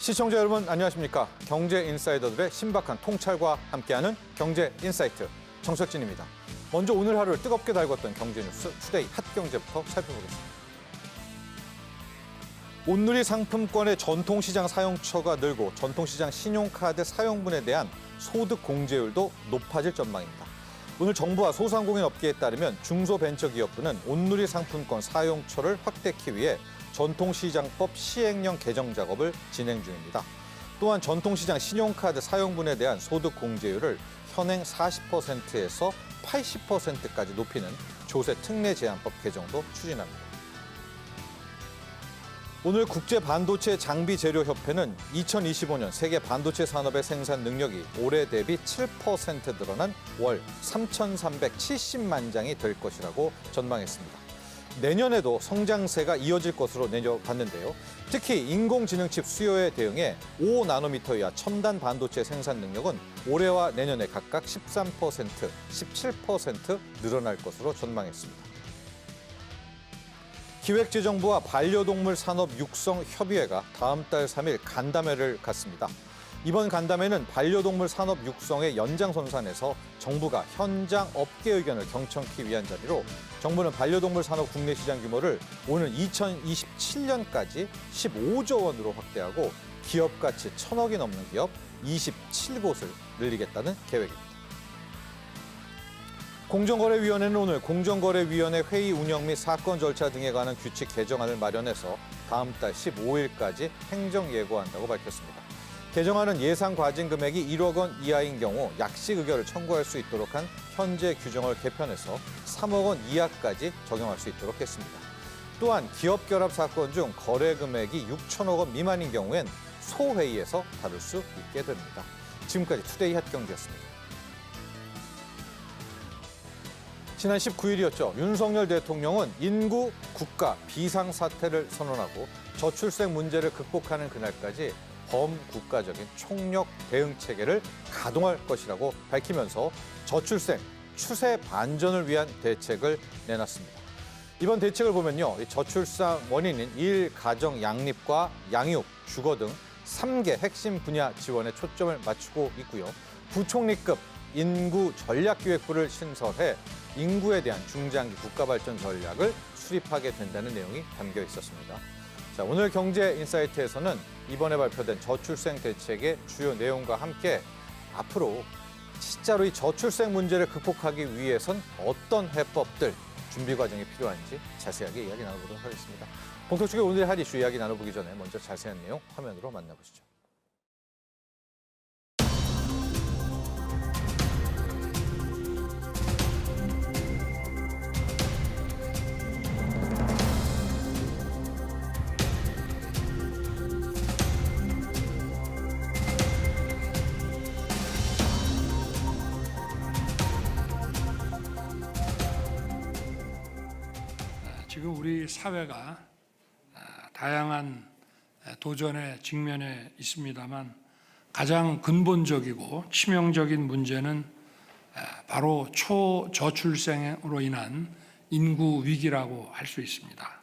시청자 여러분 안녕하십니까? 경제 인사이더들의 신박한 통찰과 함께하는 경제 인사이트 정석진입니다. 먼저 오늘 하루를 뜨겁게 달궜던 경제 뉴스 투데이 핫경제부터 살펴보겠습니다. 온누리 상품권의 전통시장 사용처가 늘고 전통시장 신용카드 사용분에 대한 소득 공제율도 높아질 전망입니다. 오늘 정부와 소상공인 업계에 따르면 중소벤처기업부는 온누리 상품권 사용처를 확대하기 위해 전통시장법 시행령 개정 작업을 진행 중입니다. 또한 전통시장 신용카드 사용분에 대한 소득 공제율을 현행 40%에서 80%까지 높이는 조세 특례 제한법 개정도 추진합니다. 오늘 국제반도체 장비재료협회는 2025년 세계 반도체 산업의 생산 능력이 올해 대비 7% 늘어난 월 3,370만 장이 될 것이라고 전망했습니다. 내년에도 성장세가 이어질 것으로 내려봤는데요. 특히 인공지능 칩 수요에 대응해 5나노미터 이하 첨단 반도체 생산 능력은 올해와 내년에 각각 13%, 17% 늘어날 것으로 전망했습니다. 기획재정부와 반려동물 산업 육성 협의회가 다음 달 3일 간담회를 갖습니다. 이번 간담회는 반려동물 산업 육성의 연장선상에서 정부가 현장 업계 의견을 경청하기 위한 자리로 정부는 반려동물 산업 국내 시장 규모를 오는 2027년까지 15조 원으로 확대하고 기업 가치 1,000억이 넘는 기업 27곳을 늘리겠다는 계획입니다. 공정거래위원회는 오늘 공정거래위원회 회의 운영 및 사건 절차 등에 관한 규칙 개정안을 마련해서 다음 달 15일까지 행정 예고한다고 밝혔습니다. 개정안은 예상 과징 금액이 1억 원 이하인 경우 약식 의결을 청구할 수 있도록 한 현재 규정을 개편해서 3억 원 이하까지 적용할 수 있도록 했습니다. 또한 기업 결합 사건 중 거래 금액이 6천억 원 미만인 경우엔 소회의에서 다룰 수 있게 됩니다. 지금까지 투데이 핫경제였습니다. 지난 19일이었죠. 윤석열 대통령은 인구, 국가, 비상사태를 선언하고 저출생 문제를 극복하는 그날까지 범국가적인 총력 대응 체계를 가동할 것이라고 밝히면서 저출생, 추세 반전을 위한 대책을 내놨습니다. 이번 대책을 보면요. 저출산 원인인 일가정 양립과 양육, 주거 등 3개 핵심 분야 지원에 초점을 맞추고 있고요. 부총리급 인구 전략기획부를 신설해 인구에 대한 중장기 국가발전 전략을 수립하게 된다는 내용이 담겨 있었습니다. 자, 오늘 경제 인사이트에서는 이번에 발표된 저출생 대책의 주요 내용과 함께 앞으로 진짜로 이 저출생 문제를 극복하기 위해선 어떤 해법들, 준비 과정이 필요한지 자세하게 이야기 나눠보도록 하겠습니다. 본격적으로 오늘 할 이슈 이야기 나눠보기 전에 먼저 자세한 내용 화면으로 만나보시죠. 지금 우리 사회가 다양한 도전에 직면해 있습니다만 가장 근본적이고 치명적인 문제는 바로 초저출생으로 인한 인구 위기라고 할 수 있습니다.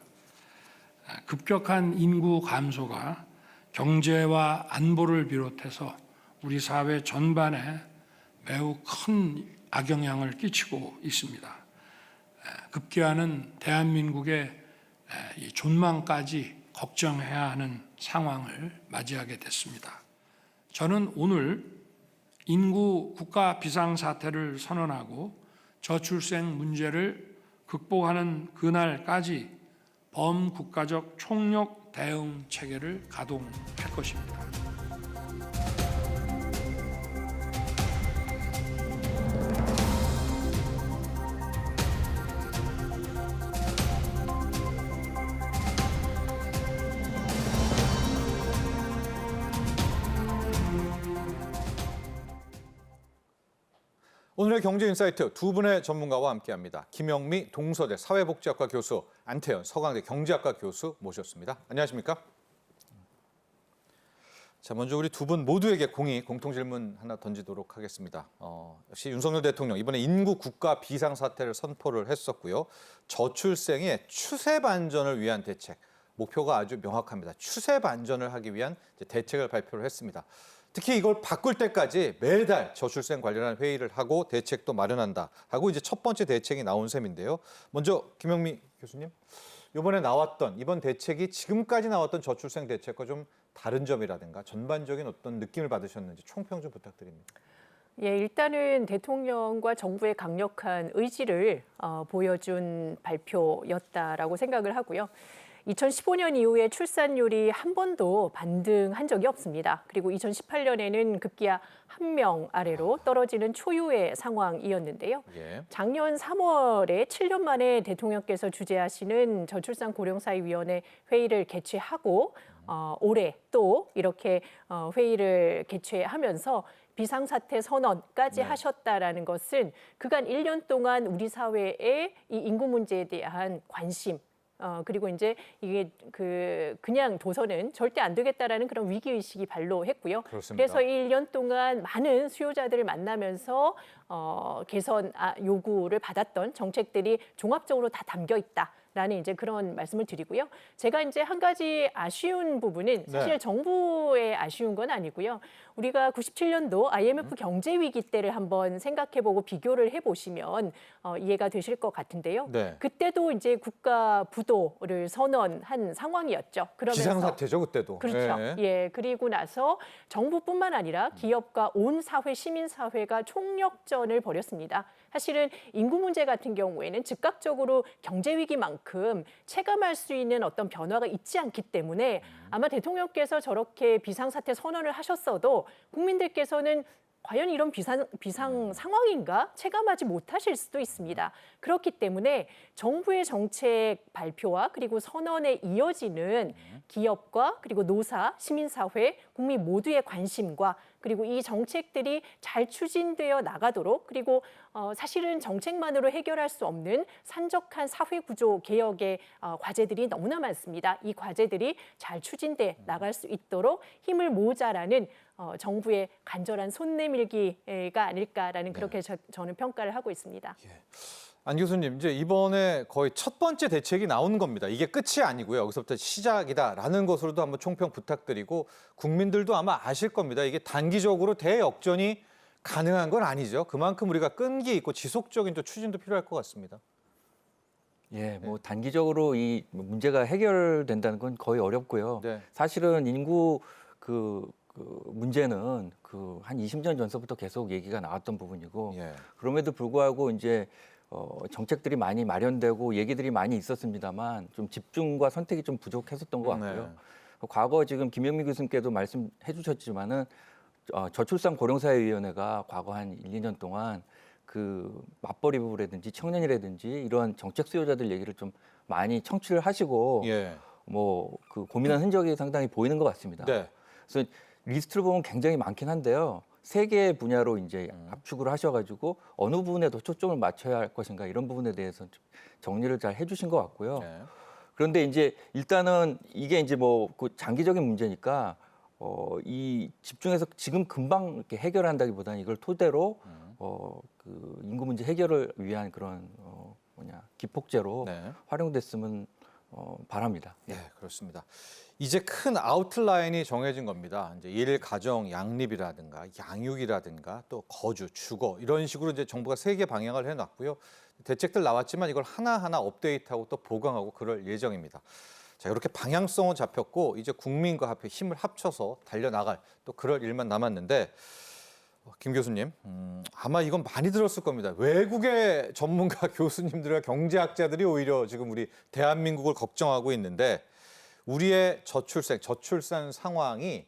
급격한 인구 감소가 경제와 안보를 비롯해서 우리 사회 전반에 매우 큰 악영향을 끼치고 있습니다. 급기야는 대한민국의 존망까지 걱정해야 하는 상황을 맞이하게 됐습니다. 저는 오늘 인구 국가 비상사태를 선언하고 저출생 문제를 극복하는 그날까지 범국가적 총력 대응 체계를 가동할 것입니다. 오늘의 경제 인사이트 두 분의 전문가와 함께합니다. 김영미 동서대 사회복지학과 교수, 안태현 서강대 경제학과 교수 모셨습니다. 안녕하십니까? 자, 먼저 우리 두 분 모두에게 공통 질문 하나 던지도록 하겠습니다. 역시 윤석열 대통령 이번에 인구 국가 비상사태를 선포를 했었고요. 저출생의 추세 반전을 위한 대책 목표가 아주 명확합니다. 추세 반전을 하기 위한 이제 대책을 발표를 했습니다. 특히 이걸 바꿀 때까지 매달 저출생 관련한 회의를 하고 대책도 마련한다 하고 이제 첫 번째 대책이 나온 셈인데요. 먼저 김영미 교수님, 이번 대책이 지금까지 나왔던 저출생 대책과 좀 다른 점이라든가 전반적인 어떤 느낌을 받으셨는지 총평 좀 부탁드립니다. 예, 일단은 대통령과 정부의 강력한 의지를 보여준 발표였다라고 생각을 하고요. 2015년 이후에 출산율이 한 번도 반등한 적이 없습니다. 그리고 2018년에는 급기야 1명 아래로 떨어지는 초유의 상황이었는데요. 예. 작년 3월에 7년 만에 대통령께서 주재하시는 저출산고령사회위원회 회의를 개최하고 올해 또 이렇게 회의를 개최하면서 비상사태 선언까지 네. 하셨다라는 것은 그간 1년 동안 우리 사회의 이 인구 문제에 대한 관심 그리고 이제 이게 그냥 둬서는 절대 안 되겠다라는 그런 위기 의식이 발로했고요. 그렇습니다. 그래서 1년 동안 많은 수요자들을 만나면서 개선 요구를 받았던 정책들이 종합적으로 다 담겨 있다라는 이제 그런 말씀을 드리고요. 제가 이제 한 가지 아쉬운 부분은 사실 네. 정부의 아쉬운 건 아니고요. 우리가 97년도 IMF 경제 위기 때를 한번 생각해보고 비교를 해보시면 이해가 되실 것 같은데요. 네. 그때도 이제 국가 부도를 선언한 상황이었죠. 그러면서 비상사태죠, 그때도. 그렇죠. 예. 예, 그리고 나서 정부뿐만 아니라 기업과 온 사회, 시민사회가 총력전을 벌였습니다. 사실은 인구 문제 같은 경우에는 즉각적으로 경제 위기만큼 체감할 수 있는 어떤 변화가 있지 않기 때문에 아마 대통령께서 저렇게 비상사태 선언을 하셨어도 국민들께서는 과연 이런 비상 상황인가 체감하지 못하실 수도 있습니다. 그렇기 때문에 정부의 정책 발표와 그리고 선언에 이어지는 기업과 그리고 노사, 시민사회, 국민 모두의 관심과 그리고 이 정책들이 잘 추진되어 나가도록 그리고 사실은 정책만으로 해결할 수 없는 산적한 사회구조 개혁의 과제들이 너무나 많습니다. 이 과제들이 잘 추진돼 나갈 수 있도록 힘을 모으자라는 정부의 간절한 손내밀기가 아닐까라는 그렇게 저는 평가를 하고 있습니다. 안 교수님, 이제 이번에 거의 첫 번째 대책이 나온 겁니다. 이게 끝이 아니고요. 여기서부터 시작이다라는 것으로도 한번 총평 부탁드리고 국민들도 아마 아실 겁니다. 이게 단기적으로 대역전이 가능한 건 아니죠. 그만큼 우리가 끈기 있고 지속적인 또 추진도 필요할 것 같습니다. 예, 뭐 단기적으로 이 문제가 해결된다는 건 거의 어렵고요. 네. 사실은 인구 문제는 한 20년 전서부터 계속 얘기가 나왔던 부분이고 예. 그럼에도 불구하고 이제 정책들이 많이 마련되고 얘기들이 많이 있었습니다만 좀 집중과 선택이 좀 부족했었던 것 같고요. 과거 지금 김영미 교수님께도 말씀해 주셨지만은 저출산 고령사회위원회가 과거 한 1, 2년 동안 그 맞벌이 부부라든지 청년이라든지 이런 정책 수요자들 얘기를 좀 많이 청취를 하시고 예. 뭐 그 고민한 흔적이 상당히 보이는 것 같습니다. 네. 그래서 리스트를 보면 굉장히 많긴 한데요. 세 개의 분야로 이제 압축을 하셔가지고 어느 부분에 더 초점을 맞춰야 할 것인가 이런 부분에 대해서 좀 정리를 잘 해주신 것 같고요. 네. 그런데 이제 일단은 이게 이제 뭐 그 장기적인 문제니까 이 집중해서 지금 금방 이렇게 해결한다기보다는 이걸 토대로 그 인구 문제 해결을 위한 그런 기폭제로 네. 활용됐으면 바랍니다. 네, 그렇습니다. 이제 큰 아웃라인이 정해진 겁니다. 이제 일, 가정, 양립이라든가 양육이라든가 또 거주, 주거 이런 식으로 이제 정부가 3개 방향을 해놨고요. 대책들 나왔지만 이걸 하나하나 업데이트하고 또 보강하고 그럴 예정입니다. 자, 이렇게 방향성은 잡혔고 이제 국민과 합해 힘을 합쳐서 달려나갈 또 그럴 일만 남았는데 김 교수님, 아마 이건 많이 들었을 겁니다. 외국의 전문가 교수님들과 경제학자들이 오히려 지금 우리 대한민국을 걱정하고 있는데 우리의 저출산 상황이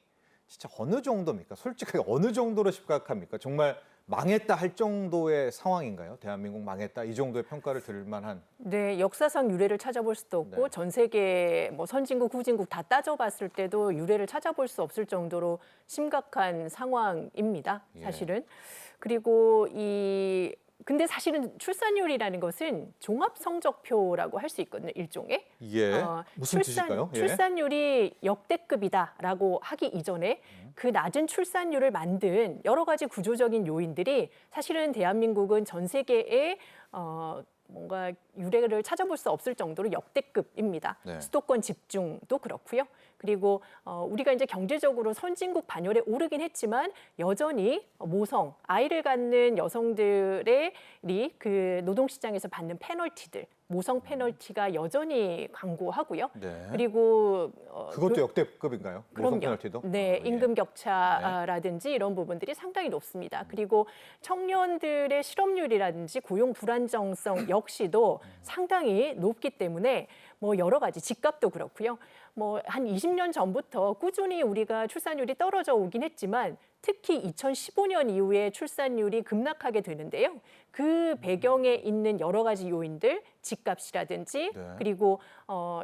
진짜 어느 정도입니까? 솔직하게 어느 정도로 심각합니까? 정말 망했다 할 정도의 상황인가요? 대한민국 망했다 이 정도의 평가를 들을 만한. 네, 역사상 유례를 찾아볼 수도 없고 네. 전 세계 뭐 선진국, 후진국 다 따져봤을 때도 유례를 찾아볼 수 없을 정도로 심각한 상황입니다. 예. 사실은. 그리고 근데 사실은 출산율이라는 것은 종합 성적표라고 할 수 있거든요, 일종의. 이게 무슨 뜻일까요? 예. 출산율이 역대급이다라고 하기 이전에 그 낮은 출산율을 만든 여러 가지 구조적인 요인들이 사실은 대한민국은 전 세계의 뭔가 유례를 찾아볼 수 없을 정도로 역대급입니다. 네. 수도권 집중도 그렇고요. 그리고 우리가 이제 경제적으로 선진국 반열에 오르긴 했지만 여전히 모성, 아이를 갖는 여성들의 그 노동시장에서 받는 페널티들, 모성 페널티가 여전히 광고하고요. 네. 그리고 그것도 역대급인가요? 모성 페널티도? 네, 예. 임금 격차라든지 이런 부분들이 상당히 높습니다. 그리고 청년들의 실업률이라든지 고용 불안정성 역시도 상당히 높기 때문에 뭐 여러 가지 집값도 그렇고요. 뭐 한 20년 전부터 꾸준히 우리가 출산율이 떨어져 오긴 했지만 특히 2015년 이후에 출산율이 급락하게 되는데요. 그 배경에 있는 여러 가지 요인들, 집값이라든지 네. 그리고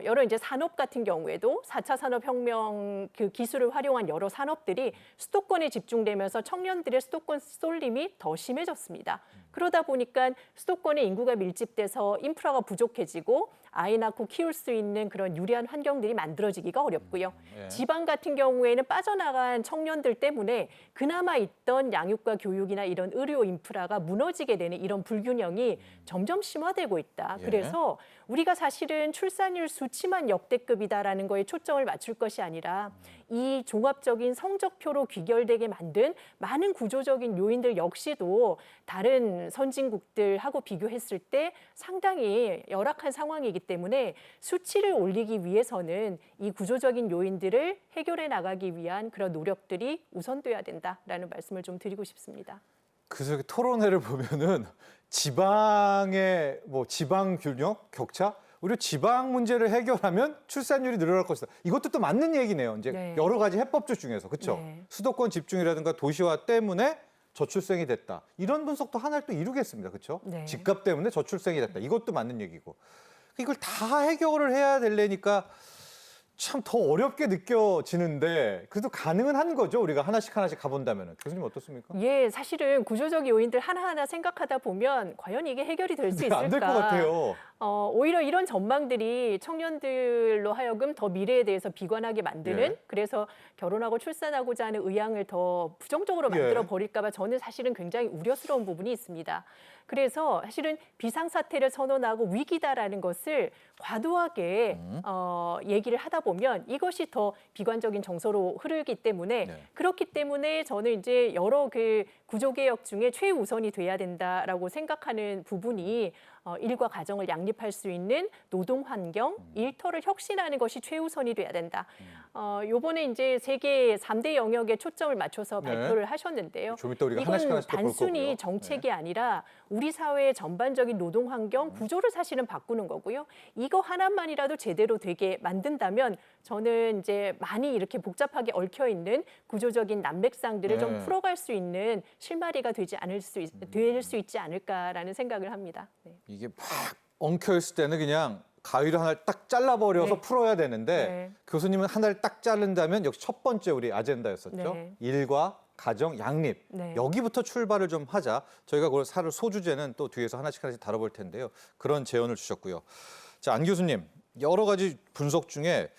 여러 이제 산업 같은 경우에도 4차 산업혁명 그 기술을 활용한 여러 산업들이 수도권에 집중되면서 청년들의 수도권 쏠림이 더 심해졌습니다. 그러다 보니까 수도권에 인구가 밀집돼서 인프라가 부족해지고 아이 낳고 키울 수 있는 그런 유리한 환경들이 만들어지기가 어렵고요. 예. 지방 같은 경우에는 빠져나간 청년들 때문에 그나마 있던 양육과 교육이나 이런 의료 인프라가 무너지게 되는 이런 불균형이 점점 심화되고 있다. 예. 그래서 우리가 사실은 출산율 수치만 역대급이다라는 거에 초점을 맞출 것이 아니라 이 종합적인 성적표로 귀결되게 만든 많은 구조적인 요인들 역시도 다른 선진국들하고 비교했을 때 상당히 열악한 상황이기 때문에 수치를 올리기 위해서는 이 구조적인 요인들을 해결해 나가기 위한 그런 노력들이 우선돼야 된다라는 말씀을 좀 드리고 싶습니다. 그래서 토론회를 보면은 지방의 뭐 지방 균형 격차 오히려 지방 문제를 해결하면 출산율이 늘어날 것이다. 이것도 또 맞는 얘기네요. 이제 네. 여러 가지 해법들 중에서 그렇죠. 네. 수도권 집중이라든가 도시화 때문에 저출생이 됐다. 이런 분석도 하나를 또 이루겠습니다. 그렇죠? 네. 집값 때문에 저출생이 됐다. 이것도 맞는 얘기고. 이걸 다 해결을 해야 되려니까 참 더 어렵게 느껴지는데 그래도 가능은 한 거죠. 우리가 하나씩 가본다면은. 교수님 어떻습니까? 예, 사실은 구조적 요인들 하나하나 생각하다 보면 과연 이게 해결이 될 수 있을까? 안 될 것 같아요. 오히려 이런 전망들이 청년들로 하여금 더 미래에 대해서 비관하게 만드는 예. 그래서 결혼하고 출산하고자 하는 의향을 더 부정적으로 만들어 버릴까 봐 저는 사실은 굉장히 우려스러운 부분이 있습니다. 그래서 사실은 비상사태를 선언하고 위기다라는 것을 과도하게 얘기를 하다 보면 이것이 더 비관적인 정서로 흐르기 때문에 네. 그렇기 때문에 저는 이제 여러 그 구조개혁 중에 최우선이 돼야 된다라고 생각하는 부분이 일과 가정을 양립할 수 있는 노동 환경, 일터를 혁신하는 것이 최우선이 돼야 된다. 요번에 이제 세계 3대 영역에 초점을 맞춰서 네. 발표를 하셨는데요. 좀 이따 우리가 이건 하나씩 또 볼 단순히 거고요. 정책이 아니라 우리 사회의 전반적인 노동 환경 구조를 사실은 바꾸는 거고요. 이거 하나만이라도 제대로 되게 만든다면 저는 이제 많이 이렇게 복잡하게 얽혀 있는 구조적인 난맥상들을 네. 좀 풀어갈 수 있는 실마리가 될 수 있지 않을까라는 생각을 합니다. 네. 이게 막 엉켜 있을 때는 그냥 가위를 하나를 딱 잘라버려서 네. 풀어야 되는데 네. 교수님은 하나를 딱 자른다면 역시 첫 번째 우리 아젠다였었죠. 네. 일과 가정 양립. 네. 여기부터 출발을 좀 하자. 저희가 그걸 사를 소주제는 또 뒤에서 하나씩 다뤄볼 텐데요. 그런 제언을 주셨고요. 자, 안 교수님, 여러 가지 분석 중에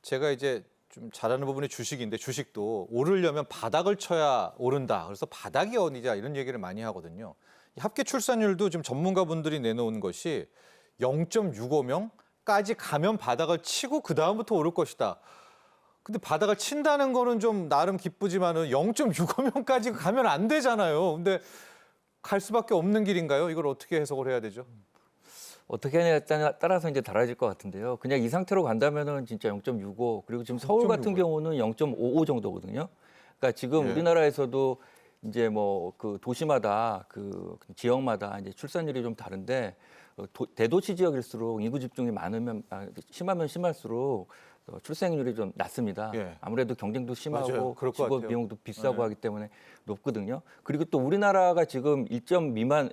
제가 이제 좀 잘하는 부분이 주식인데 주식도 오르려면 바닥을 쳐야 오른다. 그래서 바닥이 어디냐 이런 얘기를 많이 하거든요. 이 합계 출산율도 지금 전문가분들이 내놓은 것이 0.65명까지 가면 바닥을 치고 그 다음부터 오를 것이다. 근데 바닥을 친다는 거는 좀 나름 기쁘지만은 0.65명까지 가면 안 되잖아요. 근데 갈 수밖에 없는 길인가요? 이걸 어떻게 해석을 해야 되죠? 어떻게 하냐에 따라서 이제 달라질 것 같은데요. 그냥 이 상태로 간다면은 진짜 0.65 그리고 지금 서울 같은 0.65. 경우는 0.55 정도거든요. 그러니까 지금 예. 우리나라에서도 이제 뭐 그 도시마다 그 지역마다 이제 출산율이 좀 다른데 대도시 지역일수록 인구 집중이 심하면 심할수록 출생률이 좀 낮습니다. 예. 아무래도 경쟁도 심하고 맞아요. 그럴 것 직업 같아요. 비용도 비싸고 네. 하기 때문에 높거든요. 그리고 또 우리나라가 지금 1점 미만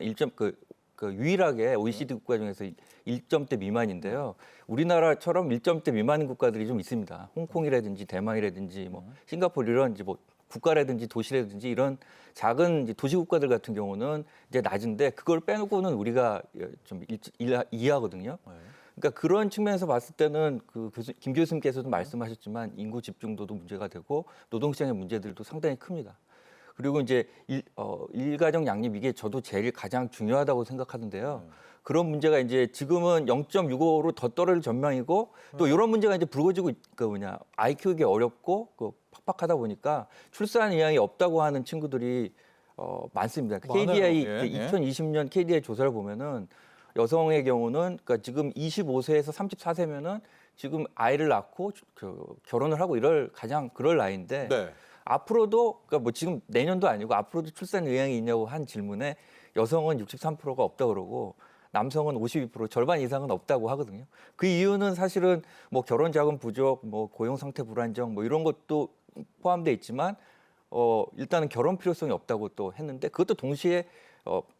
유일하게 OECD 국가 중에서 1점대 미만인데요. 우리나라처럼 1점대 미만인 국가들이 좀 있습니다. 홍콩이라든지 대만이라든지 뭐 싱가포르 이런 이제 뭐 국가라든지 도시라든지 이런 작은 이제 도시 국가들 같은 경우는 이제 낮은데 그걸 빼놓고는 우리가 좀 이하거든요. 네. 그러니까 그런 측면에서 봤을 때는 김 교수님께서도 말씀하셨지만 인구 집중도도 문제가 되고 노동시장의 문제들도 상당히 큽니다. 그리고 이제 일가정 양립 이게 저도 제일 가장 중요하다고 생각하는데요. 그런 문제가 이제 지금은 0.65로 더 떨어질 전망이고 또 이런 문제가 이제 불거지고 아이 키우기 어렵고 팍팍하다 보니까 출산 의향이 없다고 하는 친구들이 많습니다. 많아요. KDI 예, 예. 2020년 KDI 조사를 보면은 여성의 경우는 그러니까 지금 25세에서 34세면은 지금 아이를 낳고 결혼을 하고 그럴 나이인데 네. 앞으로도 그러니까 뭐 지금 내년도 아니고 앞으로도 출산 의향이 있냐고 한 질문에 여성은 63%가 없다 그러고 남성은 52% 절반 이상은 없다고 하거든요. 그 이유는 사실은 뭐 결혼 자금 부족, 뭐 고용 상태 불안정 뭐 이런 것도 포함돼 있지만 일단은 결혼 필요성이 없다고 또 했는데 그것도 동시에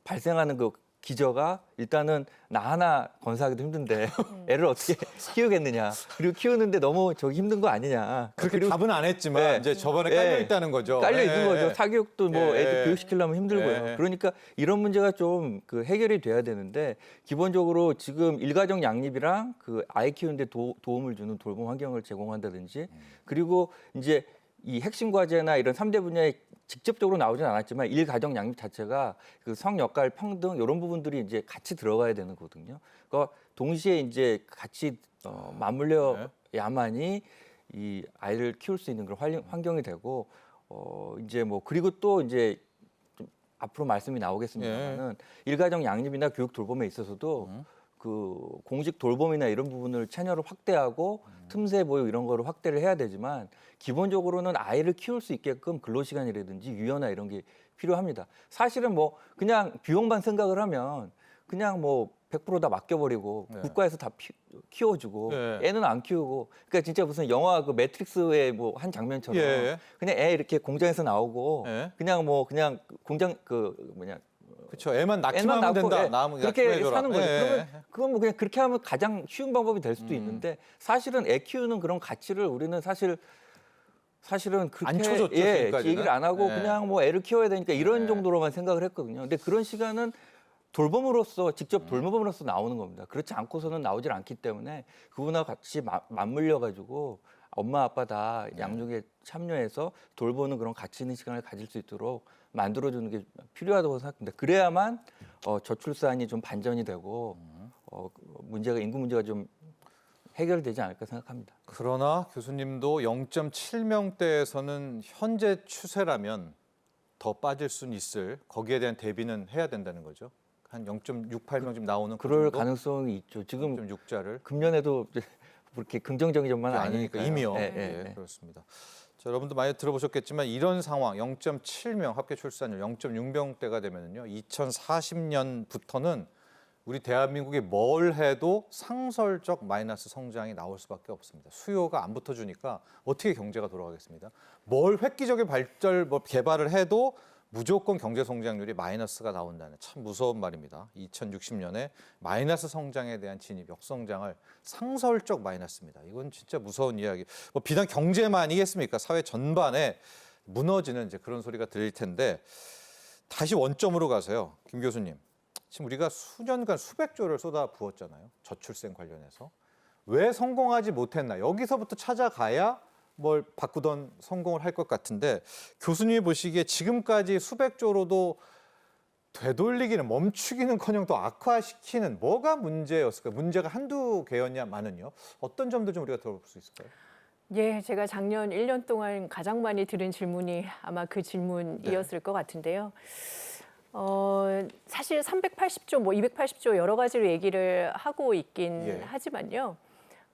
발생하는 그 기저가 일단은 나 하나 건사하기도 힘든데 애를 어떻게 키우겠느냐. 그리고 키우는데 너무 힘든 거 아니냐. 그렇게 그리고 답은 안 했지만 네. 이제 저번에 네. 깔려 있다는 거죠. 깔려 있는 예, 거죠. 예. 사교육도 뭐 예. 애들 교육시키려면 힘들고요. 예. 그러니까 이런 문제가 좀 해결이 돼야 되는데 기본적으로 지금 일가정 양립이랑 아이 키우는데 도움을 주는 돌봄 환경을 제공한다든지 그리고 이제 이 핵심 과제나 이런 3대 분야에 직접적으로 나오진 않았지만 일가정 양립 자체가 성 역할 평등 이런 부분들이 이제 같이 들어가야 되는 거거든요. 그러니까 동시에 이제 같이 맞물려야만이 이 아이를 키울 수 있는 그런 환경이 되고 이제 뭐 그리고 또 이제 좀 앞으로 말씀이 나오겠습니다만은 일가정 양립이나 교육 돌봄에 있어서도 공직 돌봄이나 이런 부분을 채널을 확대하고 틈새 보육 이런 거를 확대를 해야 되지만 기본적으로는 아이를 키울 수 있게끔 근로시간이라든지 유연화 이런 게 필요합니다. 사실은 뭐 그냥 비용만 생각을 하면 그냥 뭐 100% 다 맡겨버리고 국가에서 다 키워주고 애는 안 키우고 그러니까 진짜 무슨 영화 매트릭스의 뭐 한 장면처럼 그냥 애 이렇게 공장에서 나오고 그냥 공장 그렇죠. 애만 낳기만 하면 낳고, 된다. 낳으면 그렇게 낳기만 사는 거죠. 해줘라. 그러면 그건 뭐 그냥 그렇게 하면 가장 쉬운 방법이 될 수도 있는데 사실은 애 키우는 그런 가치를 우리는 사실은 그렇게 안 쳐줬죠, 지금까지는. 얘기를 안 하고 네. 그냥 뭐 애를 키워야 되니까 이런 정도로만 생각을 했거든요. 근데 그런 시간은 직접 돌봄으로서 나오는 겁니다. 그렇지 않고서는 나오질 않기 때문에 그분하고 같이 맞물려 가지고 엄마 아빠 다 양육에 참여해서 돌보는 그런 가치 있는 시간을 가질 수 있도록 만들어주는 게 필요하다고 생각합니다. 그래야만 저출산이 좀 반전이 되고 인구 문제가 좀 해결되지 않을까 생각합니다. 그러나 교수님도 0.7명대에서는 현재 추세라면 더 빠질 수는 있을 거기에 대한 대비는 해야 된다는 거죠. 한 0.68명 지금 나오는 그럴 가능성이 있죠. 지금 0.6자를 금년에도 그렇게 긍정적인 점만 아니니까 아니니까요. 이미요. 예, 예, 그렇습니다. 자, 여러분도 많이 들어보셨겠지만 이런 상황 0.7명 합계 출산율 0.6명대가 되면은요. 2040년부터는 우리 대한민국이 뭘 해도 상설적 마이너스 성장이 나올 수밖에 없습니다. 수요가 안 붙어주니까 어떻게 경제가 돌아가겠습니다. 뭘 획기적인 개발을 해도 무조건 경제 성장률이 마이너스가 나온다는 참 무서운 말입니다. 2060년에 마이너스 성장에 대한 진입, 역성장을 상설적 마이너스입니다. 이건 진짜 무서운 이야기. 뭐 비단 경제만 아니겠습니까? 사회 전반에 무너지는 이제 그런 소리가 들릴 텐데 다시 원점으로 가서요, 김 교수님. 지금 우리가 수년간 수백조를 쏟아 부었잖아요. 저출생 관련해서. 왜 성공하지 못했나? 여기서부터 찾아가야 뭘 바꾸던 성공을 할 것 같은데 교수님이 보시기에 지금까지 수백조로도 되돌리기는 멈추기는커녕 또 악화시키는 뭐가 문제였을까요? 문제가 한두 개였냐마는요. 어떤 점들 좀 우리가 들어볼 수 있을까요? 예, 제가 작년 1년 동안 가장 많이 들은 질문이 아마 그 질문이었을 것 같은데요. 사실 380조, 280조 여러 가지로 얘기를 하고 있긴 하지만요.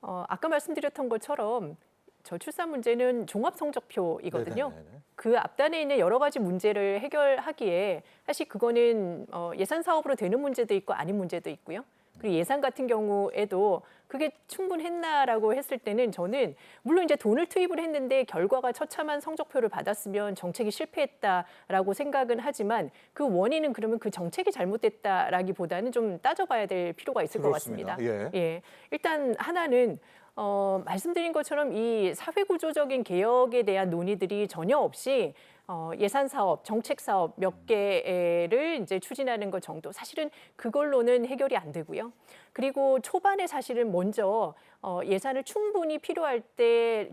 아까 말씀드렸던 것처럼 저출산 문제는 종합성적표이거든요. 네네네네. 그 앞단에 있는 여러 가지 문제를 해결하기에 사실 그거는 예산 사업으로 되는 문제도 있고 아닌 문제도 있고요. 그리고 예산 같은 경우에도 그게 충분했나라고 했을 때는 저는 물론 이제 돈을 투입을 했는데 결과가 처참한 성적표를 받았으면 정책이 실패했다라고 생각은 하지만 그 원인은 그러면 그 정책이 잘못됐다라기보다는 좀 따져봐야 될 필요가 있을 그렇습니다. 것 같습니다. 일단 하나는 말씀드린 것처럼 이 사회구조적인 개혁에 대한 논의들이 전혀 없이 예산 사업, 정책 사업 몇 개를 이제 추진하는 것 정도. 사실은 그걸로는 해결이 안 되고요. 그리고 초반에 사실은 먼저 예산을 충분히 필요할 때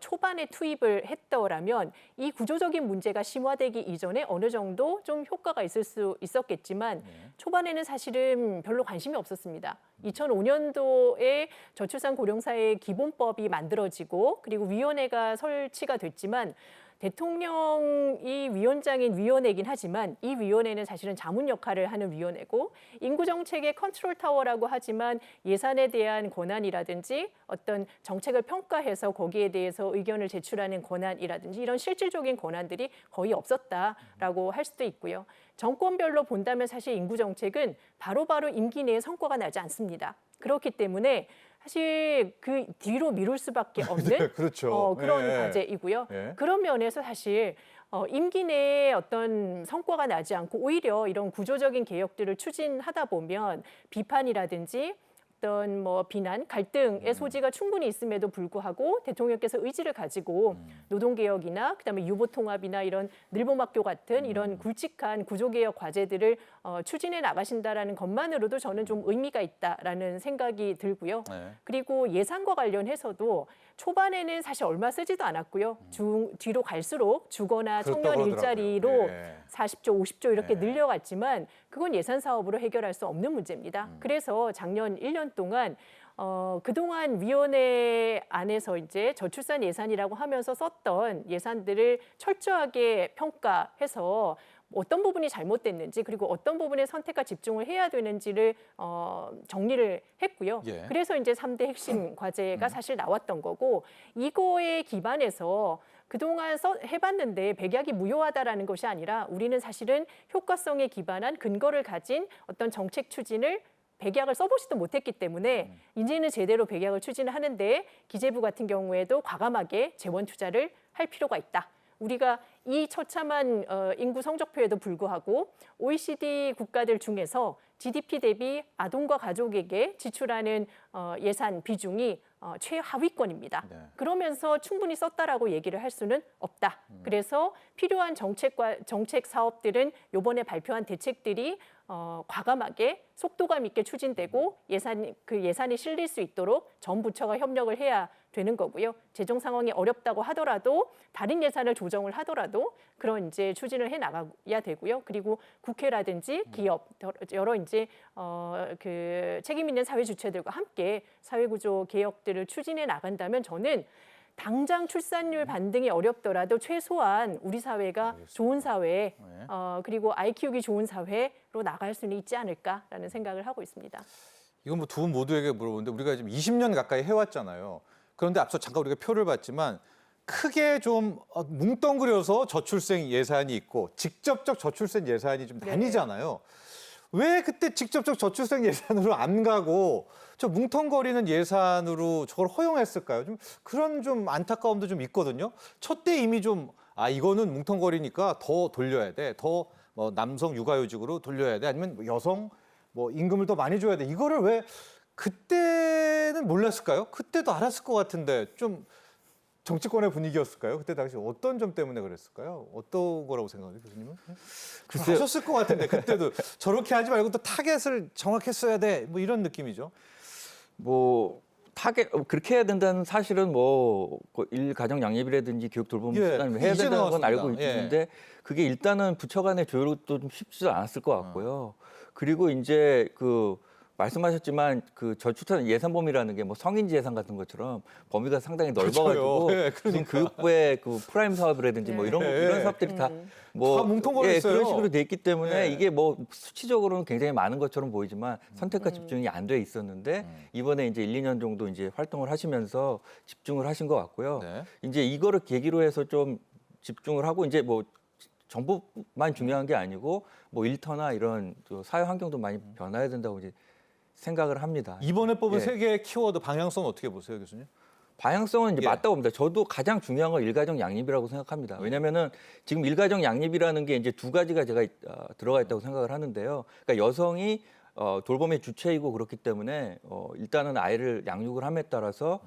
초반에 투입을 했더라면 이 구조적인 문제가 심화되기 이전에 어느 정도 좀 효과가 있을 수 있었겠지만 초반에는 사실은 별로 관심이 없었습니다. 2005년도에 저출산 고령사회 기본법이 만들어지고 그리고 위원회가 설치가 됐지만 대통령이 위원장인 위원회이긴 하지만 이 위원회는 사실은 자문 역할을 하는 위원회고 인구정책의 컨트롤 타워라고 하지만 예산에 대한 권한이라든지 어떤 정책을 평가해서 거기에 대해서 의견을 제출하는 권한이라든지 이런 실질적인 권한들이 거의 없었다라고 할 수도 있고요. 정권별로 본다면 사실 인구정책은 바로바로 임기 내에 성과가 나지 않습니다. 그렇기 때문에 사실 그 뒤로 미룰 수밖에 없는 네, 그렇죠. 그런 예. 과제이고요. 예. 그런 면에서 사실 임기 내에 어떤 성과가 나지 않고 오히려 이런 구조적인 개혁들을 추진하다 보면 비판이라든지 어떤 뭐 비난, 갈등의 소지가 충분히 있음에도 불구하고 대통령께서 의지를 가지고 노동개혁이나 그다음에 유보통합이나 이런 늘봄학교 같은 이런 굵직한 구조개혁 과제들을 추진해 나가신다라는 것만으로도 저는 좀 의미가 있다라는 생각이 들고요. 네. 그리고 예산과 관련해서도 초반에는 사실 얼마 쓰지도 않았고요. 뒤로 갈수록 주거나 그렇다고 청년 그러더라고요. 일자리로 예. 40조, 50조 이렇게 네. 늘려갔지만 그건 예산 사업으로 해결할 수 없는 문제입니다. 그래서 작년 1년 동안 그동안 위원회 안에서 이제 저출산 예산이라고 하면서 썼던 예산들을 철저하게 평가해서 어떤 부분이 잘못됐는지 그리고 어떤 부분에 선택과 집중을 해야 되는지를 정리를 했고요. 예. 그래서 이제 3대 핵심 과제가 사실 나왔던 거고 이거에 기반해서 그동안 해봤는데 백약이 무효하다라는 것이 아니라 우리는 사실은 효과성에 기반한 근거를 가진 어떤 정책 추진을 백약을 써보지도 못했기 때문에 이제는 제대로 백약을 추진하는데 기재부 같은 경우에도 과감하게 재원 투자를 할 필요가 있다. 우리가 이 처참한 인구 성적표에도 불구하고 OECD 국가들 중에서 GDP 대비 아동과 가족에게 지출하는 예산 비중이 최하위권입니다. 네. 그러면서 충분히 썼다라고 얘기를 할 수는 없다. 그래서 필요한 정책 사업들은 이번에 발표한 대책들이 과감하게 속도감 있게 추진되고 예산이 실릴 수 있도록 전 부처가 협력을 해야 되는 거고요. 재정 상황이 어렵다고 하더라도 다른 예산을 조정을 하더라도 그런 이제 추진을 해 나가야 되고요. 그리고 국회라든지 기업 여러 이제 그 책임 있는 사회 주체들과 함께 사회 구조 개혁들을 추진해 나간다면 저는 당장 출산율 반등이 어렵더라도 최소한 우리 사회가 좋은 사회 그리고 아이 키우기 좋은 사회로 나갈 수는 있지 않을까라는 생각을 하고 있습니다. 이건 뭐 두 분 모두에게 물어보는데 우리가 지금 20년 가까이 해왔잖아요. 그런데 앞서 잠깐 우리가 표를 봤지만 크게 좀 뭉뚱그려서 저출생 예산이 있고 직접적 저출생 예산이 좀 나뉘잖아요. 왜 그때 직접적 저출생 예산으로 안 가고 저 뭉텅거리는 예산으로 저걸 허용했을까요? 좀 그런 좀 안타까움도 좀 있거든요. 첫 때 이미 좀 이거는 뭉텅거리니까 더 돌려야 돼. 더 뭐 남성 육아휴직으로 돌려야 돼. 아니면 여성 뭐 임금을 더 많이 줘야 돼. 이거를 왜 그때는 몰랐을까요? 그때도 알았을 것 같은데 좀 정치권의 분위기였을까요? 그때 당시 어떤 점 때문에 그랬을까요? 어떤 거라고 생각하세요, 교수님은? 글쎄요. 아셨을 것 같은데 그때도 저렇게 하지 말고 또 타겟을 정확했어야 돼. 뭐 이런 느낌이죠. 뭐 타겟 그렇게 해야 된다는 사실은 뭐 일가정 양립이라든지 교육 돌봄 예, 수단을 해야 이제 된다는 건 알고 나왔습니다. 예. 있는데 그게 일단은 부처 간의 조율도 좀 쉽지도 않았을 것 같고요. 그리고 이제 그 말씀하셨지만 그 저출산 예산 범위라는 게 뭐 성인지 예산 같은 것처럼 범위가 상당히 넓어가지고 예, 무슨 그러니까. 교육부의 그 프라임 사업이라든지 뭐 이런 예. 이런 사업들이 다 뭐 다 뭉텅거려 있어요. 그런 식으로 돼 있기 때문에 예. 이게 뭐 수치적으로는 굉장히 많은 것처럼 보이지만 선택과 집중이 안 돼 있었는데 이번에 이제 1, 2년 정도 이제 활동을 하시면서 집중을 하신 것 같고요. 네. 이제 이거를 계기로 해서 좀 집중을 하고 이제 뭐 정부만 중요한 게 아니고 뭐 일터나 이런 또 사회 환경도 많이 변화해야 된다고 이제 생각을 합니다. 이번에 뽑은 예. 세 개의 키워드 방향성은 어떻게 보세요, 교수님? 방향성은 이제 예. 맞다고 봅니다. 저도 가장 중요한 건 일가정 양립이라고 생각합니다. 왜냐하면은 지금 일가정 양립이라는 게 이제 두 가지가 제가 들어가 있다고 생각을 하는데요. 그러니까 여성이 돌봄의 주체이고 그렇기 때문에 일단은 아이를 양육을 함에 따라서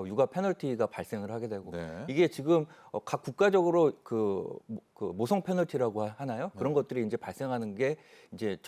육아 페널티가 발생을 하게 되고 네. 이게 지금 각 국가적으로 그 모성 페널티라고 하나요? 그런 것들이 이제 발생하는 게 이제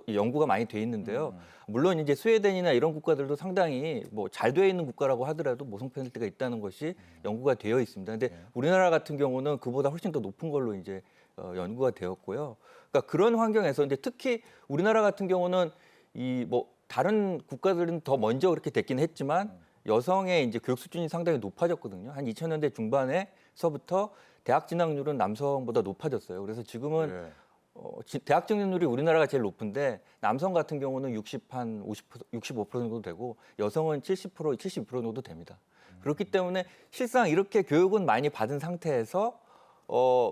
연구가 많이 돼 있는데요. 물론 이제 스웨덴이나 이런 국가들도 상당히 뭐 잘 돼 있는 국가라고 하더라도 모성 페널티가 있다는 것이 연구가 되어 있습니다. 근데 우리나라 같은 경우는 그보다 훨씬 더 높은 걸로 이제 연구가 되었고요. 그러니까 그런 환경에서 이제 특히 우리나라 같은 경우는 이 뭐 다른 국가들은 더 먼저 그렇게 됐긴 했지만 여성의 이제 교육 수준이 상당히 높아졌거든요. 한 2000년대 중반에서부터 대학 진학률은 남성보다 높아졌어요. 그래서 지금은 예. 대학 진학률이 우리나라가 제일 높은데 남성 같은 경우는 65% 정도 되고 여성은 70%, 72% 정도 됩니다. 그렇기 때문에 실상 이렇게 교육은 많이 받은 상태에서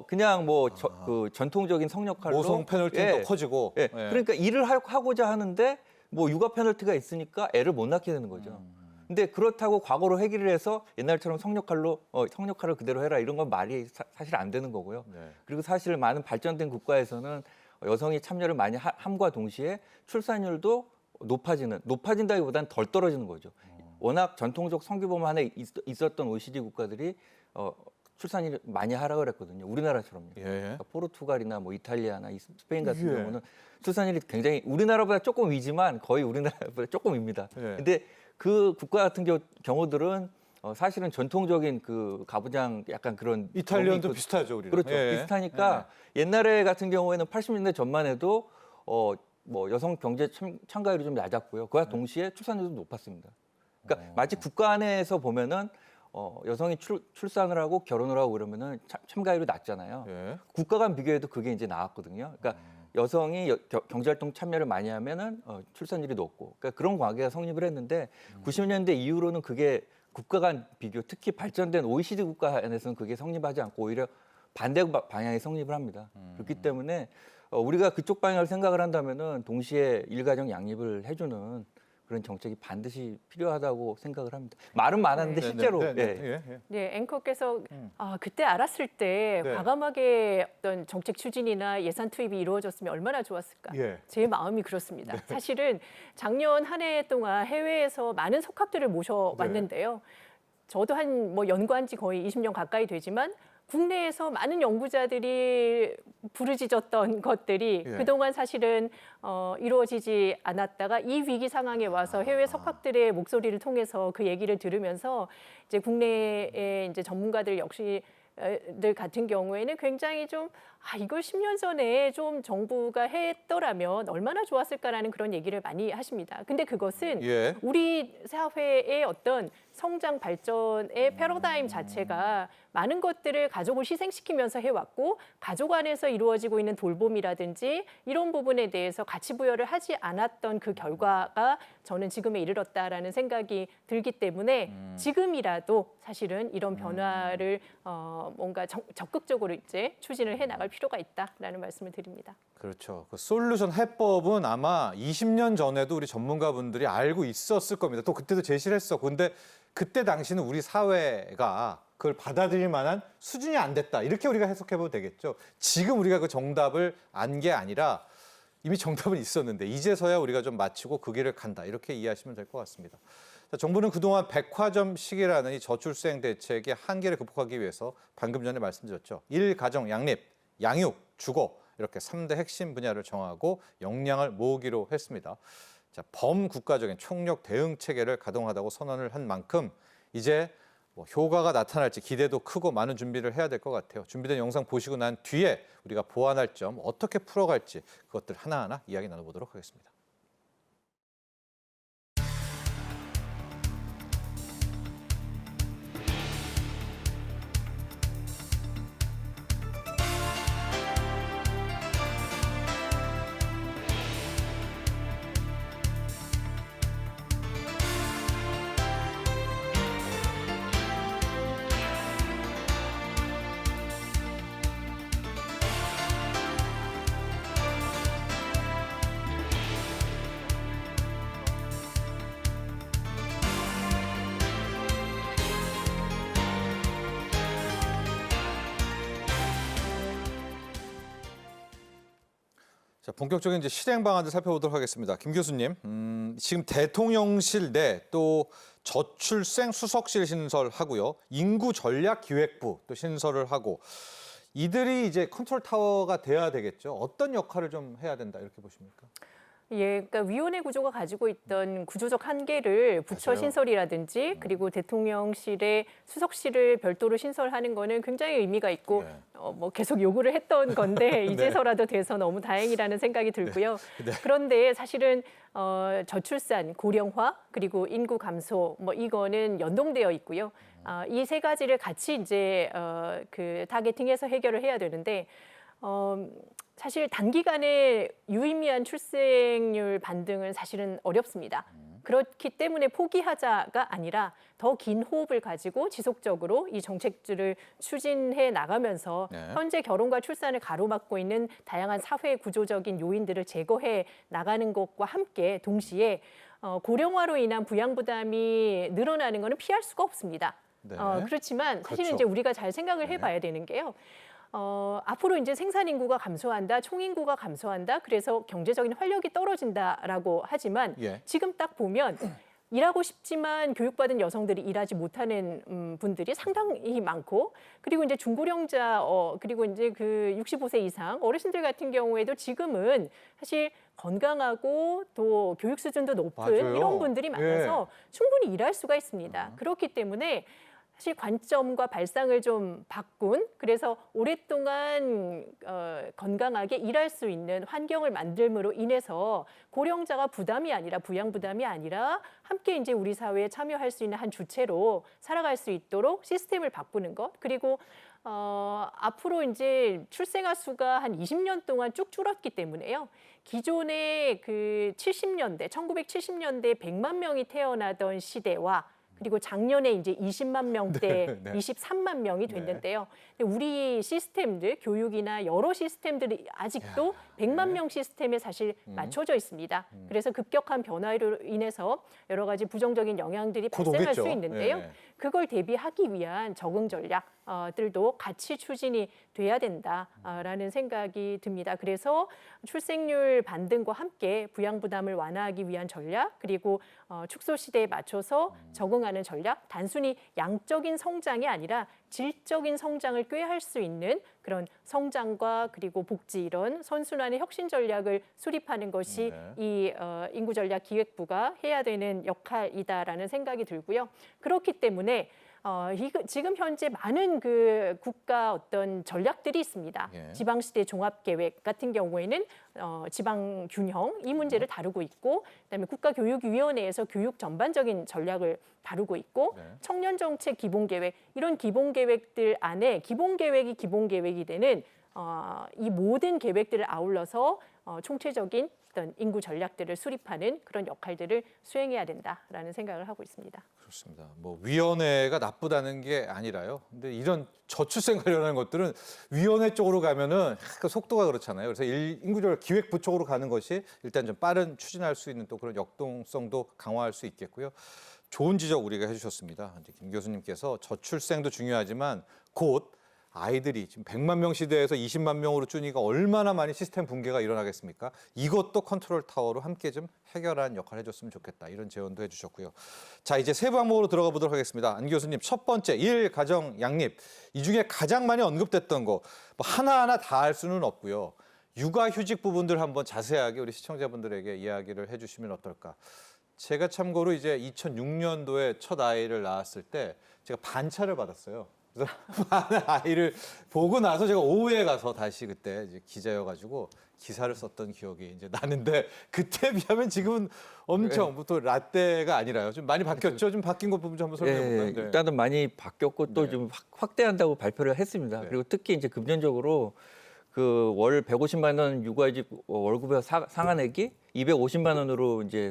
그냥 뭐 그 전통적인 성역할로 모성 페널티는 예, 더 커지고. 예. 예. 그러니까 일을 하고자 하는데 뭐 육아 페널티가 있으니까 애를 못 낳게 되는 거죠. 근데 그렇다고 과거로 회귀를 해서 옛날처럼 성역할을 그대로 해라 이런 건 말이 사실 안 되는 거고요. 네. 그리고 사실 많은 발전된 국가에서는 여성이 참여를 많이 함과 동시에 출산율도 높아진다기보다는 덜 떨어지는 거죠. 워낙 전통적 성기범 안에 있었던 OECD 국가들이 출산율이 많이 하락을 했거든요. 우리나라처럼요. 예. 그러니까 포르투갈이나 뭐 이탈리아나 스페인 같은 예. 경우는 출산율이 굉장히 우리나라보다 조금 위지만 거의 우리나라보다 조금 웁니다. 예. 근데 그 국가 같은 경우들은 사실은 전통적인 그 가부장 약간 그런 이탈리아도 경험이 비슷하죠, 우리랑. 그렇죠. 예. 비슷하니까 옛날에 같은 경우에는 80년대 전만 해도 뭐 여성 경제 참가율이 좀 낮았고요. 그와 동시에 출산율도 높았습니다. 그러니까 마치 국가 안에서 보면은 여성이 출산을 하고 결혼을 하고 그러면은 참가율이 낮잖아요. 예. 국가 간 비교해도 그게 이제 나왔거든요. 그러니까 여성이 경제활동 참여를 많이 하면은 출산율이 높고, 그러니까 그런 관계가 성립을 했는데 90년대 이후로는 그게 국가 간 비교, 특히 발전된 OECD 국가 안에서는 그게 성립하지 않고 오히려 반대 방향이 성립을 합니다. 그렇기 때문에 우리가 그쪽 방향을 생각을 한다면은 동시에 일가정 양립을 해주는 그런 정책이 반드시 필요하다고 생각을 합니다. 말은 많았는데 네. 실제로 네, 네, 예. 네. 예. 네, 앵커께서 그때 알았을 때 네. 과감하게 어떤 정책 추진이나 예산 투입이 이루어졌으면 얼마나 좋았을까. 예. 제 마음이 그렇습니다. 사실은 작년 한 해 동안 해외에서 많은 석학들을 모셔왔는데요. 저도 한 뭐 연구한 지 거의 20년 가까이 되지만 국내에서 많은 연구자들이 부르짖었던 것들이 예. 그동안 사실은 이루어지지 않았다가 이 위기 상황에 와서 해외 석학들의 목소리를 통해서 그 얘기를 들으면서 이제 국내의 이제 전문가들 역시 들 같은 경우에는 굉장히 좀 이걸 10년 전에 좀 정부가 했더라면 얼마나 좋았을까라는 그런 얘기를 많이 하십니다. 근데 그것은 예. 우리 사회의 어떤 성장 발전의 패러다임 자체가 많은 것들을 가족을 희생시키면서 해왔고 가족 안에서 이루어지고 있는 돌봄이라든지 이런 부분에 대해서 가치 부여를 하지 않았던 그 결과가 저는 지금에 이르렀다라는 생각이 들기 때문에 지금이라도 사실은 이런 변화를 뭔가 적극적으로 이제 추진을 해 나갈 필요가 있다라는 말씀을 드립니다. 그렇죠. 그 솔루션 해법은 아마 20년 전에도 우리 전문가분들이 알고 있었을 겁니다. 또 그때도 제시를 했었고. 근데 그때 당시는 우리 사회가 그걸 받아들일 만한 수준이 안 됐다. 이렇게 우리가 해석해보면 되겠죠. 지금 우리가 그 정답을 안 게 아니라 이미 정답은 있었는데 이제서야 우리가 좀 마치고 그 길을 간다. 이렇게 이해하시면 될 것 같습니다. 자, 정부는 그동안 백화점식이라는 이 저출생 대책의 한계를 극복하기 위해서 방금 전에 말씀드렸죠. 일가정 양립, 양육, 주거 이렇게 3대 핵심 분야를 정하고 역량을 모으기로 했습니다. 자, 범국가적인 총력 대응 체계를 가동하다고 선언을 한 만큼 이제 뭐 효과가 나타날지 기대도 크고 많은 준비를 해야 될 것 같아요. 준비된 영상 보시고 난 뒤에 우리가 보완할 점 어떻게 풀어갈지 그것들 하나하나 이야기 나눠보도록 하겠습니다. 자, 본격적인 이제 실행 방안을 살펴보도록 하겠습니다. 김 교수님, 지금 대통령실 내 또 저출생 수석실 신설하고요, 인구전략기획부 또 신설을 하고 이들이 이제 컨트롤 타워가 돼야 되겠죠. 어떤 역할을 좀 해야 된다 이렇게 보십니까? 예, 그러니까 위원회 구조가 가지고 있던 구조적 한계를 부처 맞아요. 신설이라든지 그리고 대통령실의 수석실을 별도로 신설하는 거는 굉장히 의미가 있고 네. 뭐 계속 요구를 했던 건데 이제서라도 돼서 너무 다행이라는 생각이 들고요. 그런데 사실은 저출산, 고령화 그리고 인구 감소 뭐 이거는 연동되어 있고요. 이 세 가지를 같이 이제 그 타겟팅해서 해결을 해야 되는데. 사실 단기간에 유의미한 출생률 반등은 사실은 어렵습니다. 그렇기 때문에 포기하자가 아니라 더 긴 호흡을 가지고 지속적으로 이 정책들을 추진해 나가면서 네. 현재 결혼과 출산을 가로막고 있는 다양한 사회 구조적인 요인들을 제거해 나가는 것과 함께 동시에 고령화로 인한 부양 부담이 늘어나는 것은 피할 수가 없습니다. 네. 그렇지만 사실은 그렇죠. 이제 우리가 잘 생각을 네. 해봐야 되는 게요. 앞으로 이제 생산 인구가 감소한다, 총인구가 감소한다, 그래서 경제적인 활력이 떨어진다라고 하지만 예. 지금 딱 보면 일하고 싶지만 교육받은 여성들이 일하지 못하는 분들이 상당히 많고 그리고 이제 중고령자 그리고 이제 그 65세 이상 어르신들 같은 경우에도 지금은 사실 건강하고 또 교육 수준도 높은 맞아요. 이런 분들이 많아서 충분히 일할 수가 있습니다. 그렇기 때문에 사실 관점과 발상을 좀 바꾼 그래서 오랫동안 건강하게 일할 수 있는 환경을 만들므로 인해서 고령자가 부담이 아니라 부양 부담이 아니라 함께 이제 우리 사회에 참여할 수 있는 한 주체로 살아갈 수 있도록 시스템을 바꾸는 것 그리고 앞으로 이제 출생아 수가 한 20년 동안 쭉 줄었기 때문에요. 기존의 그 70년대, 1970년대 100만 명이 태어나던 시대와 그리고 작년에 이제 20만 명대, 네. 23만 명이 됐는데요. 근데 우리 시스템들, 교육이나 여러 시스템들이 아직도 100만 명 시스템에 사실 맞춰져 있습니다. 그래서 급격한 변화로 인해서 여러 가지 부정적인 영향들이 곧 발생할 오겠죠. 수 있는데요. 네. 그걸 대비하기 위한 적응 전략들도 같이 추진이 돼야 된다라는 생각이 듭니다. 그래서 출생률 반등과 함께 부양 부담을 완화하기 위한 전략 그리고 축소 시대에 맞춰서 적응하는 전략, 단순히 양적인 성장이 아니라 질적인 성장을 꾀할 수 있는 그런 성장과 그리고 복지 이런 선순환의 혁신 전략을 수립하는 것이 이 인구전략기획부가 해야 되는 역할이다라는 생각이 들고요. 그렇기 때문에 지금 현재 많은 그 국가 어떤 전략들이 있습니다. 예. 지방시대 종합계획 같은 경우에는 지방 균형 이 문제를 다루고 있고 그다음에 국가교육위원회에서 교육 전반적인 전략을 다루고 있고 네. 청년정책 기본계획 이런 기본계획들 안에 기본계획이 되는 이 모든 계획들을 아울러서 총체적인 어떤 인구 전략들을 수립하는 그런 역할들을 수행해야 된다라는 생각을 하고 있습니다. 그렇습니다. 뭐 위원회가 나쁘다는 게 아니라요. 근데 이런 저출생 관련한 것들은 위원회 쪽으로 가면은 그 속도가 그렇잖아요. 그래서 인구조절 기획부 쪽으로 가는 것이 일단 좀 빠른 추진할 수 있는 또 그런 역동성도 강화할 수 있겠고요. 좋은 지적 우리가 해주셨습니다. 이제 김 교수님께서 저출생도 중요하지만 곧 아이들이 지금 100만 명 시대에서 20만 명으로 줄이니까 얼마나 많이 시스템 붕괴가 일어나겠습니까? 이것도 컨트롤 타워로 함께 좀 해결하는 역할을 해줬으면 좋겠다. 이런 제언도 해주셨고요. 자, 이제 세부 항목으로 들어가 보도록 하겠습니다. 안 교수님, 첫 번째, 일가정 양립. 이 중에 가장 많이 언급됐던 거, 뭐 하나하나 다 할 수는 없고요. 육아휴직 부분들 한번 자세하게 우리 시청자분들에게 이야기를 해주시면 어떨까. 제가 참고로 이제 2006년도에 첫 아이를 낳았을 때 제가 반차를 받았어요. 그래서 아이를 보고 나서 제가 오후에 가서 다시 그때 이제 기자여가지고 기사를 썼던 기억이 이제 나는데 그때 비하면 지금은 엄청 또 라떼가 아니라요. 좀 많이 바뀌었죠. 좀 바뀐 것 부분 좀 한번 설명해 볼까요? 네. 일단은 많이 바뀌었고 또 네. 좀 확대한다고 발표를 했습니다. 네. 그리고 특히 이제 금전적으로 그 월 150만 원 육아휴직 월급의 상한액이 250만 원으로 이제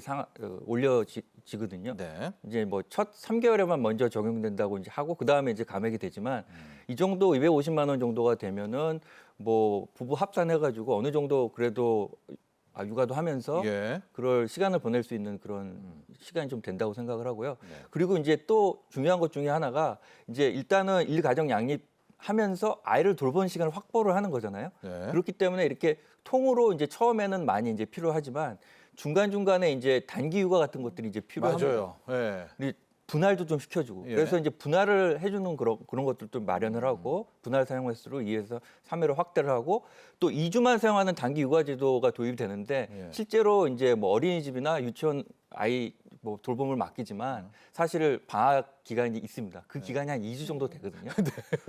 올려지거든요. 네. 이제 뭐 첫 3개월에만 먼저 적용된다고 이제 하고 그 다음에 이제 감액이 되지만 이 정도 250만 원 정도가 되면은 뭐 부부 합산해가지고 어느 정도 그래도 육아도 하면서 예. 그럴 시간을 보낼 수 있는 그런 시간이 좀 된다고 생각을 하고요. 네. 그리고 이제 또 중요한 것 중에 하나가 이제 일단은 일가정 양립 하면서 아이를 돌보는 시간을 확보를 하는 거잖아요. 네. 그렇기 때문에 이렇게 통으로 이제 처음에는 많이 이제 필요하지만 중간중간에 이제 단기 육아 같은 것들이 이제 필요합니다. 맞아요. 예. 그리고 분할도 좀 시켜주고 예. 그래서 이제 분할을 해주는 그런 것들도 마련을 하고 분할 사용 횟수로 2에서 3회로 확대를 하고 또 2주만 사용하는 단기 육아제도가 도입이 되는데 예. 실제로 이제 뭐 어린이집이나 유치원 아이 뭐 돌봄을 맡기지만 사실 방학 기간이 있습니다. 그 기간이 한 2주 정도 되거든요.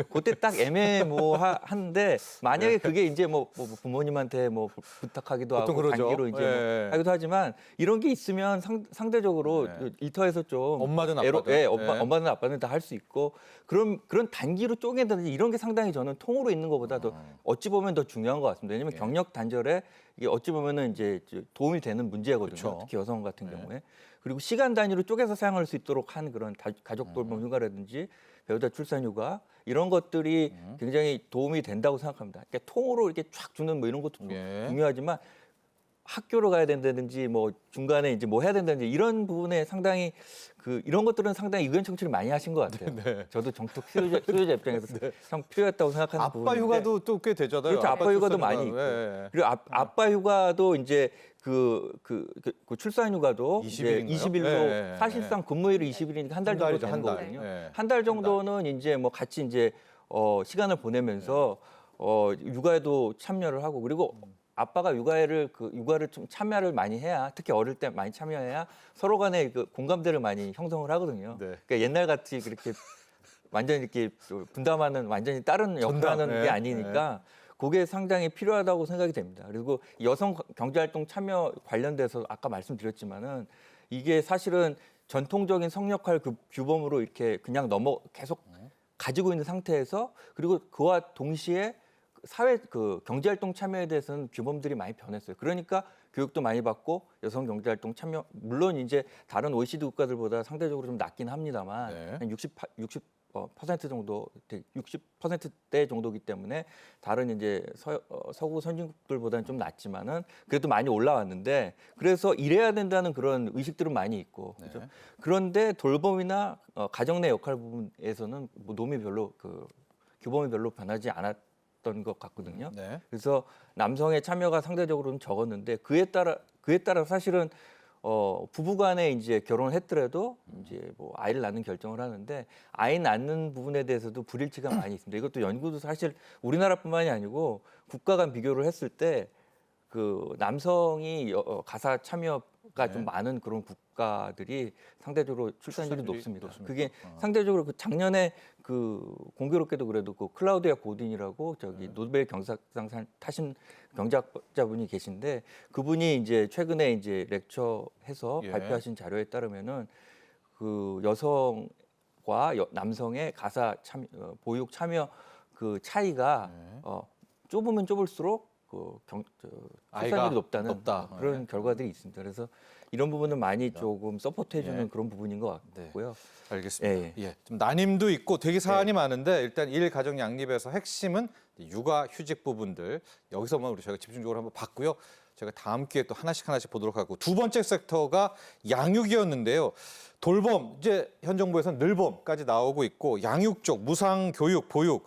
그때 딱 애매모호한데 만약에 그게 이제 뭐 부모님한테 뭐 부탁하기도 보통 하고 그러죠. 단기로 이제 예. 뭐 하기도 하지만 이런 게 있으면 상대적으로 네. 일터에서 좀 엄마든 아빠든. 네. 엄마든 아빠든 다 할 수 있고 그런 단기로 쪼갠다든지 이런 게 상당히 저는 통으로 있는 것보다도 어찌 보면 더 중요한 것 같습니다. 왜냐하면 예. 경력 단절에 이게 어찌 보면은 이제 도움이 되는 문제거든요. 그쵸. 특히 여성 같은 네. 경우에. 그리고 시간 단위로 쪼개서 사용할 수 있도록 한 그런 가족 돌봄 휴가라든지 배우자 출산 휴가 이런 것들이 굉장히 도움이 된다고 생각합니다. 그러니까 통으로 이렇게 쫙 주는 뭐 이런 것도 예. 중요하지만 학교로 가야 된다든지 뭐 중간에 이제 뭐 해야 된다든지 이런 부분에 상당히 이런 것들은 상당히 의견 청취를 많이 하신 것 같아요. 네. 저도 정통 수요자 입장에서 참 필요했다고 생각하는 아빠 부분인데 휴가도 또 꽤 되잖아요. 그렇죠. 아빠 휴가도 출산 많이 휴가. 있고. 예. 그리고 아빠 휴가도 이제 그 출산 휴가도 20일 인가요? 20일로 예. 사실상 근무일이 20일이니까 한 달 한 정도 달이죠, 되는 한 달. 거거든요. 예. 한 달 정도는 이제 뭐 같이 이제 시간을 보내면서 육아에도 참여를 하고 그리고 아빠가 육아를 좀 참여를 많이 해야 특히 어릴 때 많이 참여해야 서로 간에 그 공감대를 많이 형성을 하거든요. 네. 그러니까 옛날 같이 그렇게 완전히 이렇게 분담하는 완전히 다른 역할하는 전담. 게 예. 아니니까 그게 상당히 필요하다고 생각이 됩니다. 그리고 여성 경제활동 참여 관련돼서 아까 말씀드렸지만은 이게 사실은 전통적인 성역할 규범으로 이렇게 그냥 계속 가지고 있는 상태에서 그리고 그와 동시에 사회 경제활동 참여에 대해서는 규범들이 많이 변했어요. 그러니까 교육도 많이 받고 여성 경제활동 참여 물론 이제 다른 OECD 국가들보다 상대적으로 좀 낮긴 합니다만 네. 한 60% 정도 60%대 정도이기 때문에 다른 이제 서구 선진국들보다는 좀 낮지만은 그래도 많이 올라왔는데 그래서 이래야 된다는 그런 의식들은 많이 있고 그렇죠? 네. 그런데 돌봄이나 가정 내 역할 부분에서는 뭐 규범이 별로 변하지 않았던 것 같거든요. 네. 그래서 남성의 참여가 상대적으로는 적었는데 그에 따라 사실은 부부간에 이제 결혼을 했더라도 이제 뭐 아이를 낳는 결정을 하는데 아이 낳는 부분에 대해서도 불일치가 많이 있습니다. 이것도 연구도 사실 우리나라뿐만이 아니고 국가 간 비교를 했을 때 남성이 가사 참여가 좀 많은 그런 국가들이 상대적으로 출산율이 출산율이 높습니다. 높습니까? 그게 상대적으로 작년에 공교롭게도 그래도 클라우디아 고딘이라고 노벨 경제학상 타신 경제학자분이 계신데 그분이 이제 최근에 이제 렉처해서 예. 발표하신 자료에 따르면은 여성과 남성의 가사 보육 참여 차이가 좁으면 좁을수록 아이가 출산율이 높다는 높다. 그런 네. 결과들이 있습니다. 그래서 이런 부분은 많이 조금 서포트해주는 예. 그런 부분인 것 같고요. 알겠습니다. 예, 예. 좀 난임도 있고 되게 사안이 많은데 일단 일가정 양립에서 핵심은 육아 휴직 부분들 여기서만 저희가 집중적으로 한번 봤고요. 제가 다음 기회에 또 하나씩 보도록 하고 두 번째 섹터가 양육이었는데요. 돌봄 이제 현 정부에서는 늘봄까지 나오고 있고 양육 쪽 무상 교육 보육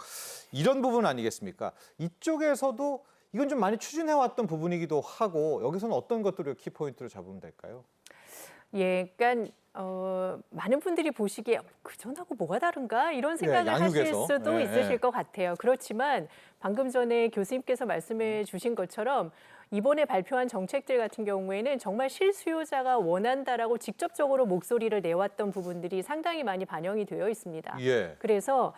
이런 부분 아니겠습니까? 이쪽에서도 이건 좀 많이 추진해왔던 부분이기도 하고 여기서는 어떤 것들을 키포인트로 잡으면 될까요? 예, 그러니까 많은 분들이 보시기에 그전하고 뭐가 다른가 이런 생각을 하실 양육에서. 수도 예, 있으실 예. 것 같아요. 그렇지만 방금 전에 교수님께서 말씀해 주신 것처럼 이번에 발표한 정책들 같은 경우에는 정말 실수요자가 원한다라고 직접적으로 목소리를 내왔던 부분들이 상당히 많이 반영이 되어 있습니다. 예. 그래서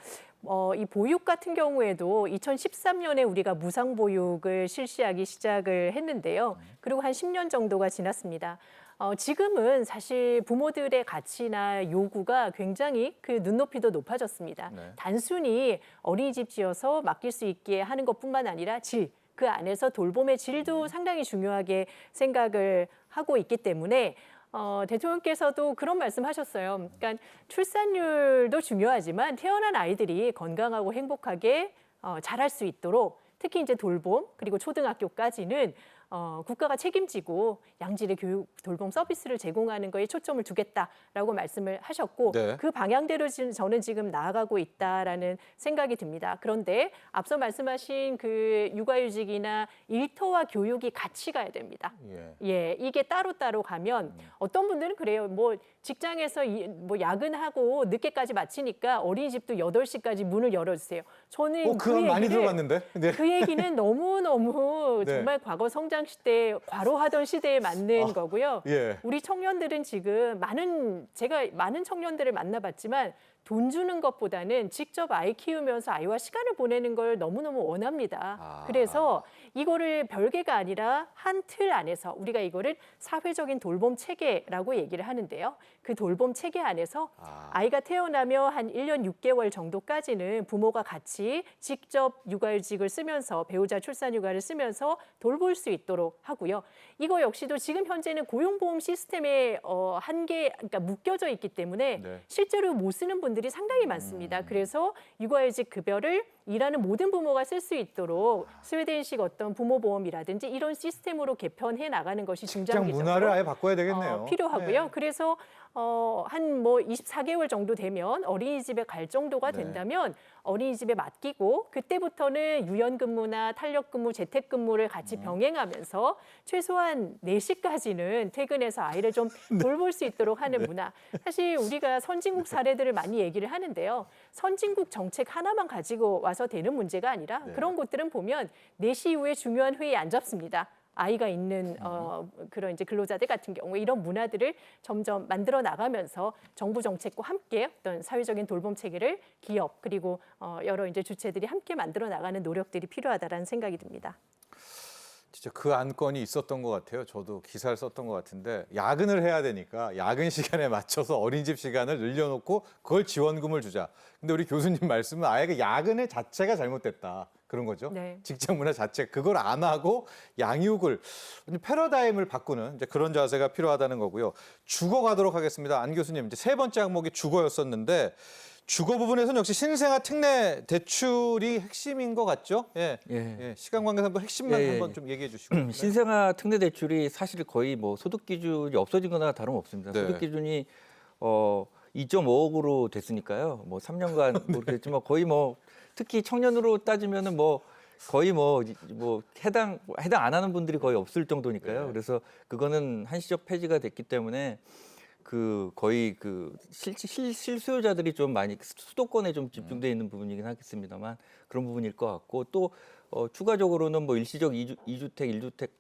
이 보육 같은 경우에도 2013년에 우리가 무상 보육을 실시하기 시작을 했는데요. 그리고 한 10년 정도가 지났습니다. 지금은 사실 부모들의 가치나 요구가 굉장히 눈높이도 높아졌습니다. 네. 단순히 어린이집 지어서 맡길 수 있게 하는 것뿐만 아니라 그 안에서 돌봄의 질도 상당히 중요하게 생각을 하고 있기 때문에 대통령께서도 그런 말씀하셨어요. 그러니까 출산율도 중요하지만 태어난 아이들이 건강하고 행복하게 자랄 수 있도록 특히 이제 돌봄 그리고 초등학교까지는 국가가 책임지고 양질의 교육 돌봄 서비스를 제공하는 거에 초점을 두겠다라고 말씀을 하셨고 네. 그 방향대로 저는 지금 나아가고 있다라는 생각이 듭니다. 그런데 앞서 말씀하신 그 육아휴직이나 일터와 교육이 같이 가야 됩니다. 예, 이게 따로따로 가면 어떤 분들은 그래요. 뭐 직장에서 뭐 야근하고 늦게까지 마치니까 어린이집도 8시까지 문을 열어주세요. 저는 그건 많이 들어봤는데. 네. 그 얘기는 너무너무 네. 정말 과거 성장 시대에 과로하던 시대에 맞는 거고요. 예. 우리 청년들은 지금 제가 많은 청년들을 만나봤지만 돈 주는 것보다는 직접 아이 키우면서 아이와 시간을 보내는 걸 너무너무 원합니다. 그래서 이거를 별개가 아니라 한 틀 안에서 우리가 이거를 사회적인 돌봄 체계라고 얘기를 하는데요. 그 돌봄 체계 안에서 아이가 태어나며 한 1년 6개월 정도까지는 부모가 같이 직접 육아휴직을 쓰면서 배우자 출산휴가를 쓰면서 돌볼 수 있도록 하고요. 이거 역시도 지금 현재는 고용보험 시스템에 그러니까 묶여져 있기 때문에 네. 실제로 못 쓰는 분들이 상당히 많습니다. 그래서 육아휴직 급여를 일하는 모든 부모가 쓸 수 있도록 스웨덴식 어떤 부모보험이라든지 이런 시스템으로 개편해 나가는 것이 직장 중장기적으로 문화를 아예 바꿔야 되겠네요. 필요하고요. 네. 그래서 한 뭐 24개월 정도 되면 어린이집에 갈 정도가 네. 된다면 어린이집에 맡기고 그때부터는 유연근무나 탄력근무, 재택근무를 같이 병행하면서 최소한 4시까지는 퇴근해서 아이를 좀 돌볼 수 있도록 하는 문화. 사실 우리가 선진국 사례들을 많이 얘기를 하는데요. 선진국 정책 하나만 가지고 와서 되는 문제가 아니라 그런 곳들은 보면 4시 이후에 중요한 회의 안 잡습니다. 아이가 있는 그런 이제 근로자들 같은 경우에 이런 문화들을 점점 만들어 나가면서 정부 정책과 함께 어떤 사회적인 돌봄 체계를 기업 그리고 여러 이제 주체들이 함께 만들어 나가는 노력들이 필요하다라는 생각이 듭니다. 진짜 그 안건이 있었던 것 같아요. 저도 기사를 썼던 것 같은데 야근을 해야 되니까 야근 시간에 맞춰서 어린이집 시간을 늘려놓고 그걸 지원금을 주자. 근데 우리 교수님 말씀은 아예 그 야근의 자체가 잘못됐다. 그런 거죠. 네. 직장 문화 자체 그걸 안 하고 양육을 패러다임을 바꾸는 이제 그런 자세가 필요하다는 거고요. 주거 가도록 하겠습니다. 안 교수님 이제 세 번째 항목이 주거였었는데 주거 부분에서는 역시 신생아 특례 대출이 핵심인 것 같죠? 예. 예. 시간 관계상 한번 핵심만 예. 한번 좀 얘기해 주시고. 신생아 특례 대출이 사실 거의 뭐 소득 기준이 없어진 거나 다름없습니다. 네. 소득 기준이 2.5억으로 됐으니까요. 뭐 3년간 모르겠지만 거의 뭐 특히 청년으로 따지면은 뭐 거의 뭐 해당 안 하는 분들이 거의 없을 정도니까요. 네. 그래서 그거는 한시적 폐지가 됐기 때문에 그 거의 그 실수요자들이 좀 많이 수도권에 좀 집중돼 있는 부분이긴 하겠습니다만 그런 부분일 것 같고 또 추가적으로는 뭐 일시적 2주택 1주택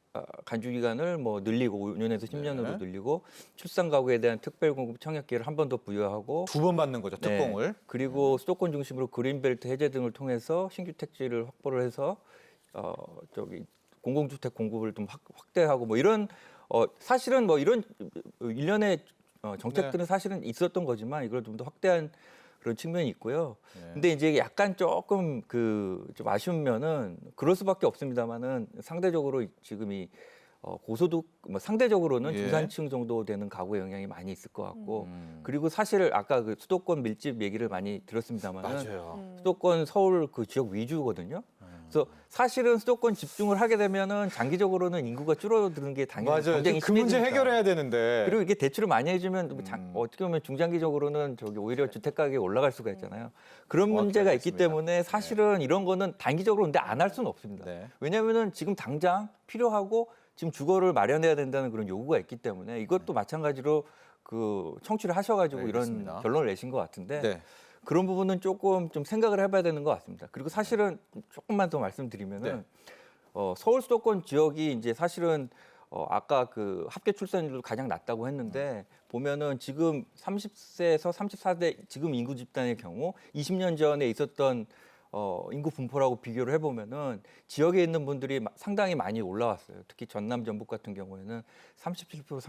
간주 기간을 뭐 늘리고 5년에서 10년으로 늘리고 출산 가구에 대한 특별 공급 청약 기회를 한 번 더 부여하고 2번 받는 거죠. 특공을. 네. 그리고 수도권 중심으로 그린벨트 해제 등을 통해서 신규 택지를 확보를 해서 공공주택 공급을 좀 확대하고 뭐 이런 사실은 뭐 이런 일련의 정책들은 사실은 있었던 거지만 이걸 좀 더 확대한 그런 측면이 있고요. 근데 이제 약간 조금 좀 아쉬운 면은 그럴 수밖에 없습니다만은 상대적으로 지금이 고소득 상대적으로는 중산층 정도 되는 가구의 영향이 많이 있을 것 같고 그리고 사실 아까 그 수도권 밀집 얘기를 많이 들었습니다만은 맞아요. 수도권 서울 그 지역 위주거든요. 그래서 사실은 수도권 집중을 하게 되면은 장기적으로는 인구가 줄어드는 게 당연히 맞아요. 경쟁이 그 문제 심해지니까. 해결해야 되는데. 그리고 이게 대출을 많이 해주면 어떻게 보면 중장기적으로는 오히려 주택 가격이 올라갈 수가 있잖아요. 그런 문제가 있기 알겠습니다. 때문에 사실은 이런 거는 단기적으로 근데 안 할 수는 없습니다. 네. 왜냐하면은 지금 당장 필요하고 지금 주거를 마련해야 된다는 그런 요구가 있기 때문에 이것도 마찬가지로 그 청취를 하셔가지고 알겠습니다. 이런 결론을 내신 것 같은데 네. 그런 부분은 조금 좀 생각을 해봐야 되는 것 같습니다. 그리고 사실은 조금만 더 말씀드리면은 서울 수도권 지역이 이제 사실은 아까 그 합계 출산율도 가장 낮다고 했는데 보면은 지금 30세에서 34대 지금 인구 집단의 경우 20년 전에 있었던 인구 분포라고 비교를 해보면은 지역에 있는 분들이 상당히 많이 올라왔어요. 특히 전남, 전북 같은 경우에는 37%,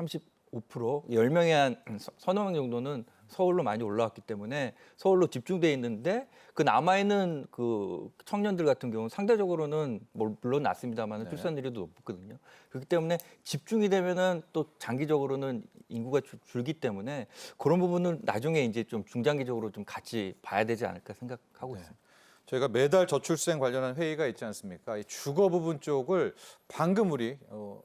35% 10명에 한 서너 명 정도는 서울로 많이 올라왔기 때문에 서울로 집중돼 있는데 그 남아 있는 그 청년들 같은 경우는 상대적으로는 물론 낮습니다만 출산율이 높거든요. 그렇기 때문에 집중이 되면은 또 장기적으로는 인구가 줄기 때문에 그런 부분은 나중에 이제 좀 중장기적으로 좀 같이 봐야 되지 않을까 생각하고 있습니다. 저희가 매달 저출생 관련한 회의가 있지 않습니까? 이 주거 부분 쪽을 방금 우리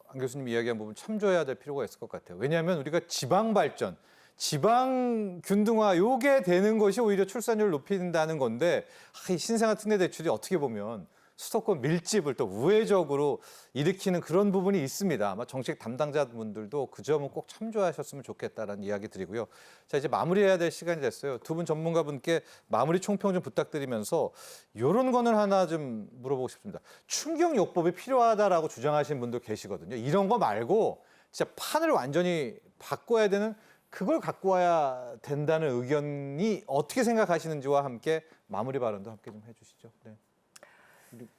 안 교수님이 이야기한 부분 참조해야 될 필요가 있을 것 같아요. 왜냐하면 우리가 지방 발전, 지방 균등화 요게 되는 것이 오히려 출산율을 높인다는 건데 이 신생아 특례 대출이 어떻게 보면 수도권 밀집을 또 우회적으로 일으키는 그런 부분이 있습니다. 아마 정책 담당자분들도 그 점은 꼭 참조하셨으면 좋겠다라는 이야기 드리고요. 자, 이제 마무리해야 될 시간이 됐어요. 두 분 전문가분께 마무리 총평 좀 부탁드리면서 이런 거는 하나 좀 물어보고 싶습니다. 충격요법이 필요하다라고 주장하시는 분도 계시거든요. 이런 거 말고 진짜 판을 완전히 바꿔야 되는 그걸 갖고 와야 된다는 의견이 어떻게 생각하시는지와 함께 마무리 발언도 함께 좀 해주시죠. 네.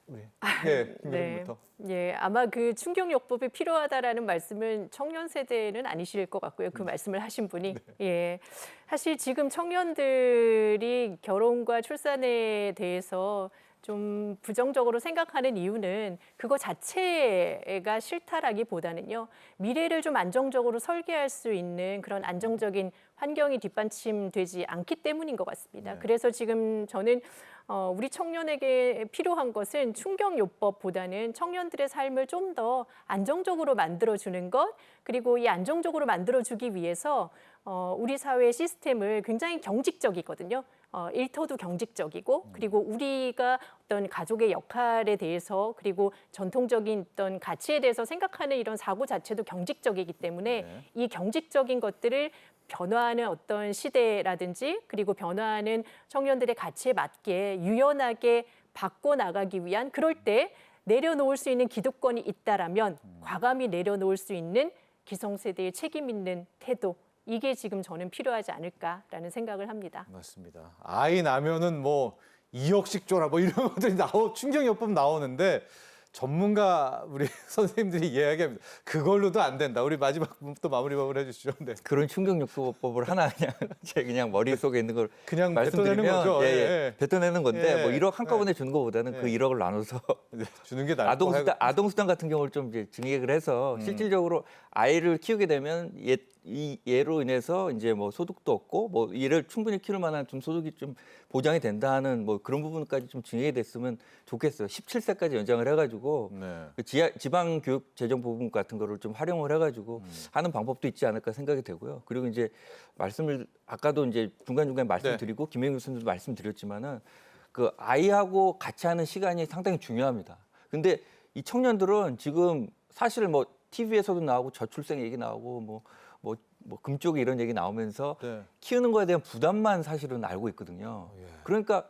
네, 김부터. 예, 아마 그 충격요법이 필요하다라는 말씀은 청년 세대는 아니실 것 같고요. 그 말씀을 하신 분이. 예, 사실 지금 청년들이 결혼과 출산에 대해서 좀 부정적으로 생각하는 이유는 그거 자체가 싫다라기보다는요. 미래를 좀 안정적으로 설계할 수 있는 그런 안정적인 환경이 뒷받침되지 않기 때문인 것 같습니다. 네. 그래서 지금 저는 우리 청년에게 필요한 것은 충격요법보다는 청년들의 삶을 좀 더 안정적으로 만들어주는 것, 그리고 이 안정적으로 만들어주기 위해서 우리 사회 시스템을 굉장히 경직적이거든요. 일터도 경직적이고, 그리고 우리가 어떤 가족의 역할에 대해서, 그리고 전통적인 어떤 가치에 대해서 생각하는 이런 사고 자체도 경직적이기 때문에 네. 이 경직적인 것들을 변화하는 어떤 시대라든지, 그리고 변화하는 청년들의 가치에 맞게 유연하게 바꿔나가기 위한, 그럴 때 내려놓을 수 있는 기득권이 있다라면 과감히 내려놓을 수 있는 기성세대의 책임 있는 태도, 이게 지금 저는 필요하지 않을까라는 생각을 합니다. 맞습니다. 아이 나면은 뭐 2억씩 줘라 뭐 이런 것들이 충격요법 나오는데 전문가 우리 선생님들이 이야기합니다. 그걸로도 안 된다. 우리 마지막 또 마무리법을 해주시죠. 네. 그런 충격요법을 하나 그냥 제 그냥 머릿속에 있는 걸 그냥 말씀드리면 뱉어내는 거죠. 예. 뱉어내는 건데 예. 뭐 1억 한꺼번에 주는 것보다는 그 1억을 나눠서 네, 주는 게 나을 것 같아요. 아동수당 같은 경우를 좀 이제 증액을 해서 실질적으로 아이를 키우게 되면 얘로 인해서 이제 뭐 소득도 없고 뭐 얘를 충분히 키울 만한 좀 소득이 좀 보장이 된다는 뭐 그런 부분까지 좀 증액이 됐으면 좋겠어요. 17세까지 연장을 해가지고 네. 그 지방 교육 재정 부분 같은 거를 좀 활용을 해가지고 하는 방법도 있지 않을까 생각이 되고요. 그리고 이제 말씀을 아까도 이제 중간중간 말씀드리고 김영희 교수님도 말씀드렸지만은 그 아이하고 같이 하는 시간이 상당히 중요합니다. 근데 이 청년들은 지금 사실 뭐 TV에서도 나오고 저출생 얘기 나오고 뭐 금쪽 이런 얘기 나오면서 네. 키우는 거에 대한 부담만 사실은 알고 있거든요. 예. 그러니까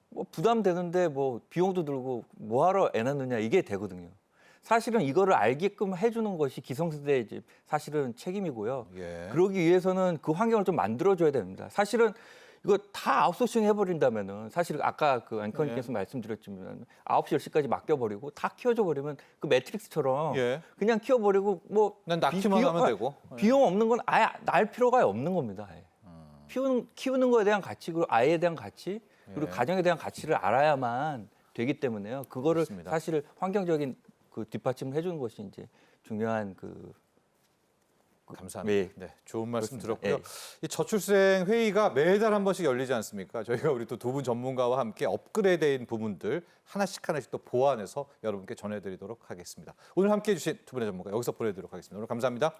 뭐 부담되는데 뭐 비용도 들고 뭐하러 애 낳느냐 이게 되거든요. 사실은 이거를 알게끔 해주는 것이 기성세대의 이제 사실은 책임이고요. 예. 그러기 위해서는 그 환경을 좀 만들어줘야 됩니다. 사실은 이거 다 아웃소싱 해버린다면은 사실 아까 그 앵커님께서 말씀드렸지만 9시, 10시까지 맡겨버리고 다 키워줘 버리면 그 매트릭스처럼 예. 그냥 키워버리고 뭐 난 낳기만 하면 되고. 비용 없는 건 아예 날 필요가 없는 겁니다. 아예. 키우는 거에 대한 가치, 그리고 아이에 대한 가치, 그리고 예. 가정에 대한 가치를 알아야만 되기 때문에요. 그거를 맞습니다. 사실 환경적인 그 뒷받침을 해주는 것이 이제 중요한 감사합니다. 네. 네, 좋은 말씀 그렇습니다. 들었고요. 이 저출생 회의가 매달 한 번씩 열리지 않습니까? 저희가 우리 또 두 분 전문가와 함께 업그레이드된 부분들 하나씩 또 보완해서 여러분께 전해드리도록 하겠습니다. 오늘 함께해 주신 두 분의 전문가 여기서 보내드리도록 하겠습니다. 오늘 감사합니다.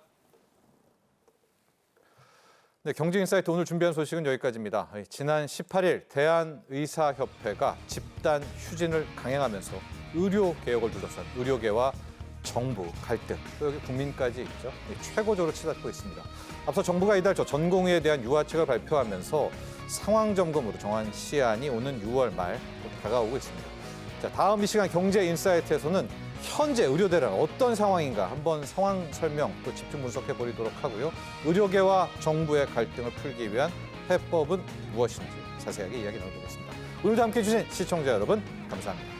네, 경제인사이트 오늘 준비한 소식은 여기까지입니다. 지난 18일 대한의사협회가 집단 휴진을 강행하면서 의료 개혁을 둘러싼 의료계와 정부 갈등, 또 여기 국민까지 있죠. 최고조로 치닫고 있습니다. 앞서 정부가 이달 전공의에 대한 유화책을 발표하면서 상황 점검으로 정한 시한이 오는 6월 말 다가오고 있습니다. 자, 다음 이 시간 경제인사이트에서는 현재 의료대란 어떤 상황인가 한번 상황 설명 또 집중 분석해 보도록 하고요. 의료계와 정부의 갈등을 풀기 위한 해법은 무엇인지 자세하게 이야기 나눠보겠습니다. 오늘도 함께해 주신 시청자 여러분 감사합니다.